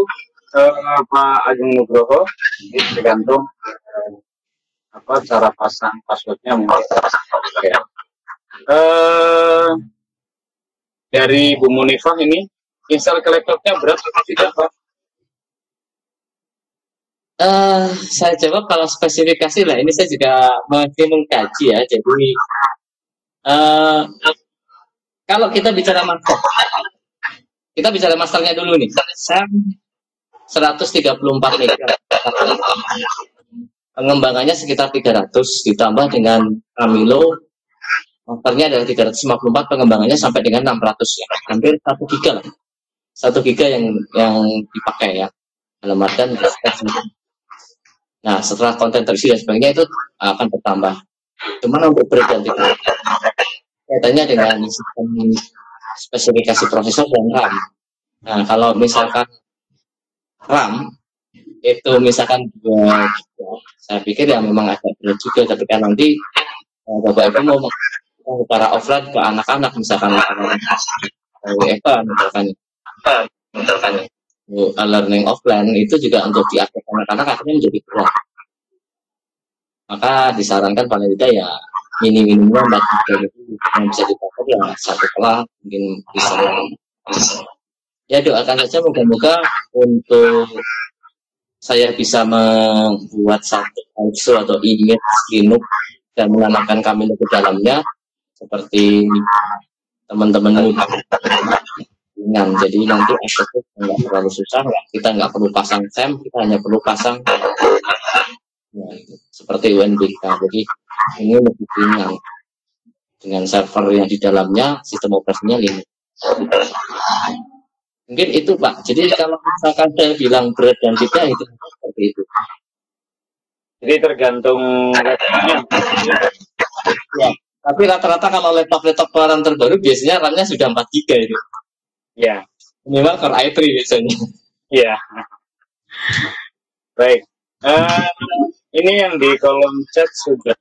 Pak Agung Nugroho. Jadi tergantung cara pasang passwordnya mungkin. Ya. Dari Bu Munifah ini install ke laptopnya berat atau tidak Pak? Saya jawab kalau spesifikasi lah. Ini saya juga masih mengkaji ya. Jadi kalau kita bicara master, kita bicara masternya dulu nih. Saya 134 MB. Pengembangannya sekitar 300 ditambah dengan Camilo masternya adalah 354, pengembangannya sampai dengan 600 ya. Hampir 1 GB lah. 1 giga yang dipakai ya, dalam artian. Nah, setelah konten terisi dan sebagainya itu akan bertambah. Cuman untuk berganti kaitannya dengan sistem spesifikasi prosesor dan RAM. Nah, kalau misalkan RAM itu misalkan 2 giga, saya pikir ya memang agak berat juga, tapi kan nanti Bapak Ibu mau secara offline ke anak-anak misalkan WFA misalkan learning offline itu juga untuk diakses anak-anak akhirnya menjadi berat. Maka disarankan paling tidak ya minimumnya 4 giga itu yang bisa dipakai ya 1 kelas mungkin bisa. Ya doakan saja moga-moga untuk saya bisa membuat satu ISO atau image Linux dan menanamkan Camilo ke dalamnya seperti teman-teman muda ringan. Jadi nanti aksesnya nggak terlalu susah, kita nggak perlu pasang SEM, kita hanya perlu pasang ya, seperti UNBK. Jadi ini lebih ringan dengan server yang di dalamnya sistem operasinya Linux. Mungkin itu Pak. Jadi kalau misalkan saya bilang berat dan tidak itu seperti itu. Jadi tergantung ya. Tapi rata-rata kalau laptop keluaran terbaru biasanya RAM-nya sudah 4 GB itu. Ya. Minimal Core i3 biasanya. Ya. Baik. Ini yang di kolom chat sudah.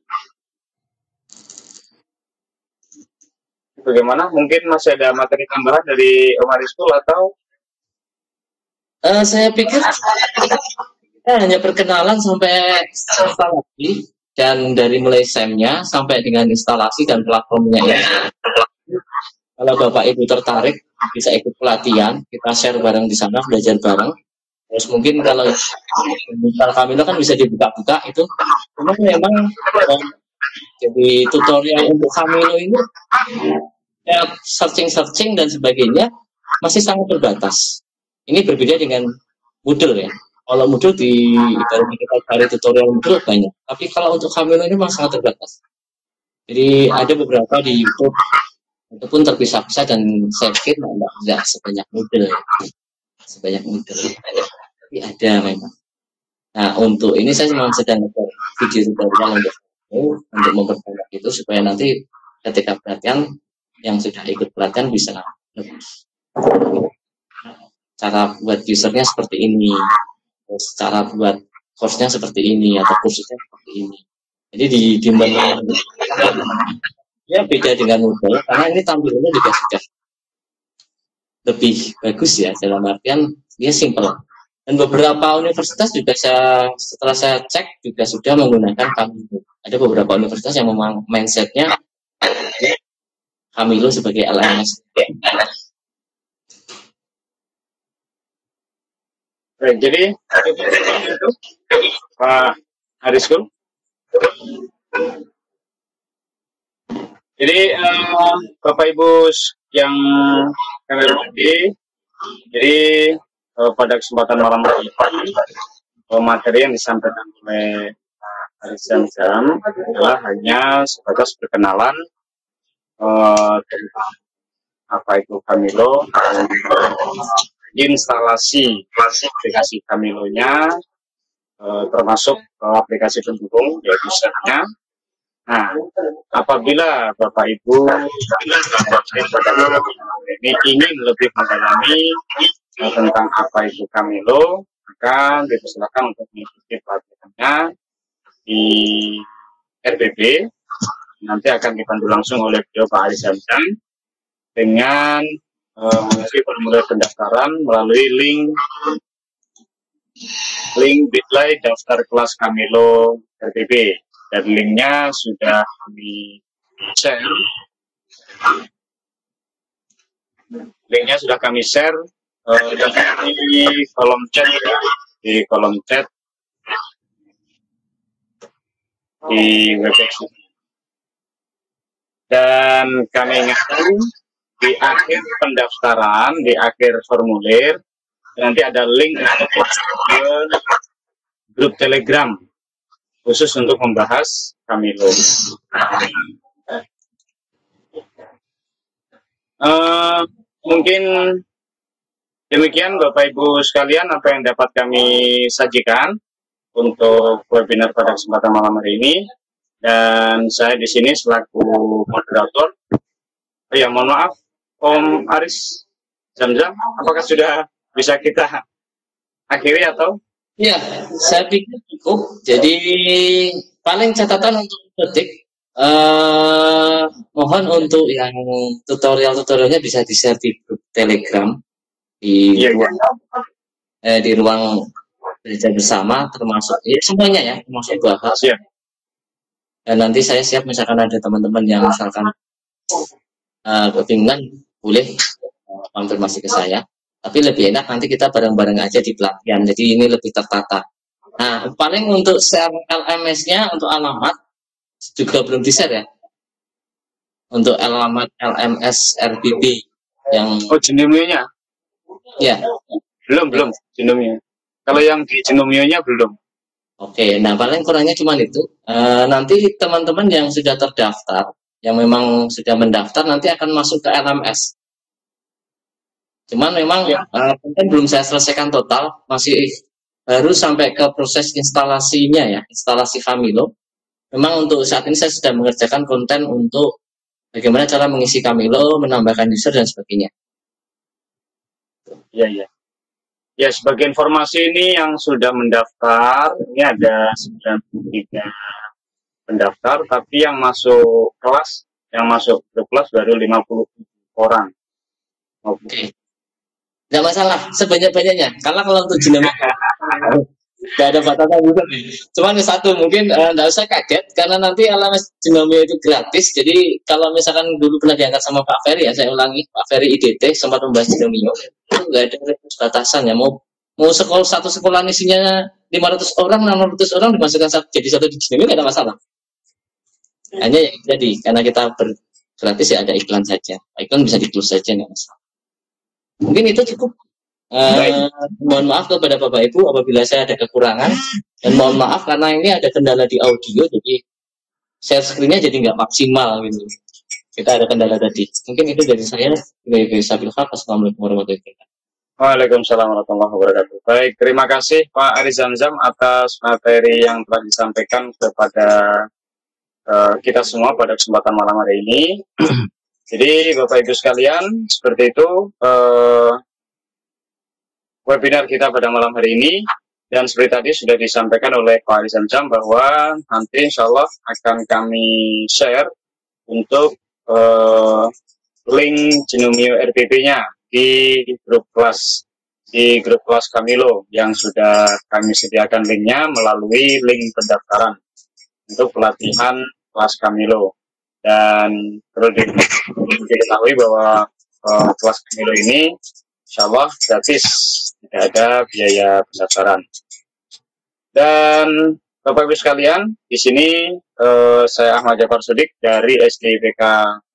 Bagaimana? Mungkin masih ada materi tambahan dari Om Ariskul atau? Saya pikir kita hanya perkenalan sampai instalasi dan dari mulai SEM-nya sampai dengan instalasi dan platformnya ya. Kalau Bapak Ibu tertarik bisa ikut pelatihan, kita share bareng di sana, belajar bareng. Terus mungkin kalau misal Camilo kan bisa dibuka-buka itu, cuma memang jadi tutorial untuk Camilo ini ya, searching dan sebagainya masih sangat terbatas. Ini berbeda dengan Moodle ya. Kalau Moodle ibaratnya kita cari tutorial Moodle banyak, tapi kalau untuk Camilo ini masih sangat terbatas. Jadi ada beberapa di YouTube itu pun terpisah-pisah dan saya pikir tidak sebanyak Moodle, tapi ada memang. Nah untuk ini saya memang sedang video tutorial untuk memperbanyak itu supaya nanti ketika pelatihan yang sudah ikut pelatihan bisa lebih. Cara buat usernya seperti ini, terus cara buat course-nya seperti ini atau kursusnya seperti ini. Jadi di ya beda dengan Moodle karena ini tampilannya juga sudah lebih bagus ya, dalam artian dia simple. Dan beberapa universitas juga setelah saya cek juga sudah menggunakan Camilo. Ada beberapa universitas yang memang mindsetnya Camilo sebagai LMS. Baik, jadi itu Pak Ariskul. Jadi Bapak Ibu yang kami hormati, jadi pada kesempatan malam hari ini materi yang disampaikan oleh Aris Jam adalah hanya sebatas perkenalan tentang apa itu Camilo, instalasi aplikasi Camilonya, termasuk aplikasi pendukung yaitu SEM-nya. Nah, apabila Bapak Ibu ini ingin lebih mendalami tentang apa itu Camilo, maka dipersilakan untuk mengikuti pelatihannya di RBB. Nanti akan dipandu langsung oleh beliau Pak Aris Hamdan dengan mengisi formulir pendaftaran melalui link bit.ly daftar kelas Camilo RBB. Dan linknya sudah kami share. Di kolom chat ya, di Webex. Dan kami ingatkan di akhir pendaftaran, di akhir formulir nanti ada link untuk grup Telegram khusus untuk membahas Camilo. Mungkin Demikian Bapak Ibu sekalian apa yang dapat kami sajikan untuk webinar pada kesempatan malam hari ini. Dan saya di sini selaku moderator. Ya, mohon maaf, Om Aris Zamzam, apakah sudah bisa kita akhiri atau? Ya, saya pikir cukup. Jadi paling catatan untuk detik, mohon untuk yang tutorialnya bisa di-share di grup Telegram di ruang belajar bersama, termasuk semuanya ya, termasuk bahas. Ya. Dan nanti saya siap misalkan ada teman-teman yang misalkan kebingungan, boleh konfirmasi ke saya. Tapi lebih enak nanti kita bareng-bareng aja di pelatihan. Jadi ini lebih tertata. Nah, paling untuk share LMS-nya untuk alamat juga belum di-share ya. Untuk alamat LMS RBB yang Genomio-nya? Ya. Belum Genomio. Kalau yang di Genomio-nya belum. Oke, nah paling kurangnya cuma itu. Nanti teman-teman yang sudah terdaftar, yang memang sudah mendaftar nanti akan masuk ke LMS. Cuman memang konten belum saya selesaikan total, masih baru sampai ke proses instalasinya ya, instalasi Kamilo. Memang untuk saat ini saya sudah mengerjakan konten untuk bagaimana cara mengisi Kamilo, menambahkan user dan sebagainya. Iya. Ya, sebagai informasi ini yang sudah mendaftar, ini ada 93 pendaftar, tapi yang masuk kelas, yang masuk ke kelas baru 50 orang. Oke. Nggak masalah, sebanyak-banyaknya. Karena kalau untuk Genomio, nggak ada batasan juga nih. Cuman satu, mungkin nggak usah kaget, karena nanti LMS Genomio itu gratis. Jadi kalau misalkan dulu pernah diangkat sama Pak Ferry, ya saya ulangi, Pak Ferry IDT sempat membahas Genomio, itu nggak ada batasan ya. Mau satu sekolah isinya 500 orang, 600 orang dimasukkan jadi satu di Genomio nggak ada masalah. Hanya yang jadi karena kita gratis ya ada iklan saja. Iklan bisa di-close saja nggak masalah. Mungkin itu cukup. Mohon maaf kepada Bapak Ibu apabila saya ada kekurangan, dan mohon maaf karena ini ada kendala di audio, jadi share screen-nya jadi nggak maksimal gitu. Kita ada kendala tadi. Mungkin itu dari saya. Assalamualaikum warahmatullahi wabarakatuh. Waalaikumsalam warahmatullahi wabarakatuh. Baik, terima kasih Pak Aris Zamzam atas materi yang telah disampaikan kepada kita semua pada kesempatan malam hari ini. Jadi Bapak Ibu sekalian, seperti itu webinar kita pada malam hari ini. Dan seperti tadi sudah disampaikan oleh Pak Aris Zamzam bahwa nanti insya Allah akan kami share untuk link Genomio RBB-nya di grup kelas Kamilo yang sudah kami sediakan linknya melalui link pendaftaran untuk pelatihan kelas Kamilo. Dan perlu diketahui bahwa kelas Kamilo ini insya Allah gratis, tidak ada biaya pendaftaran. Dan Bapak Ibu sekalian, di sini saya Ahmad Jafar Sodik dari SDIPK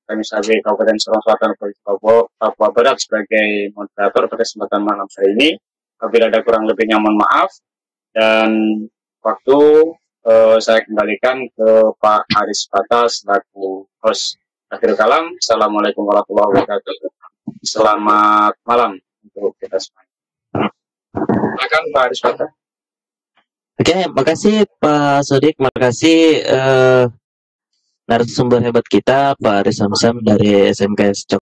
KMISAB Kabupaten Sorong Selatan Papua Barat sebagai moderator pada kesempatan malam hari ini. Apabila ada kurang lebihnya mohon maaf, dan waktu saya kembalikan ke Pak Aris Bata selaku host. Akhir kalam, Assalamualaikum warahmatullahi wabarakatuh. Selamat malam untuk kita semua. Silakan Pak Aris Bata. Oke, makasih Pak Sodik, makasih narasumber hebat kita Pak Aris Zamzam dari SMKS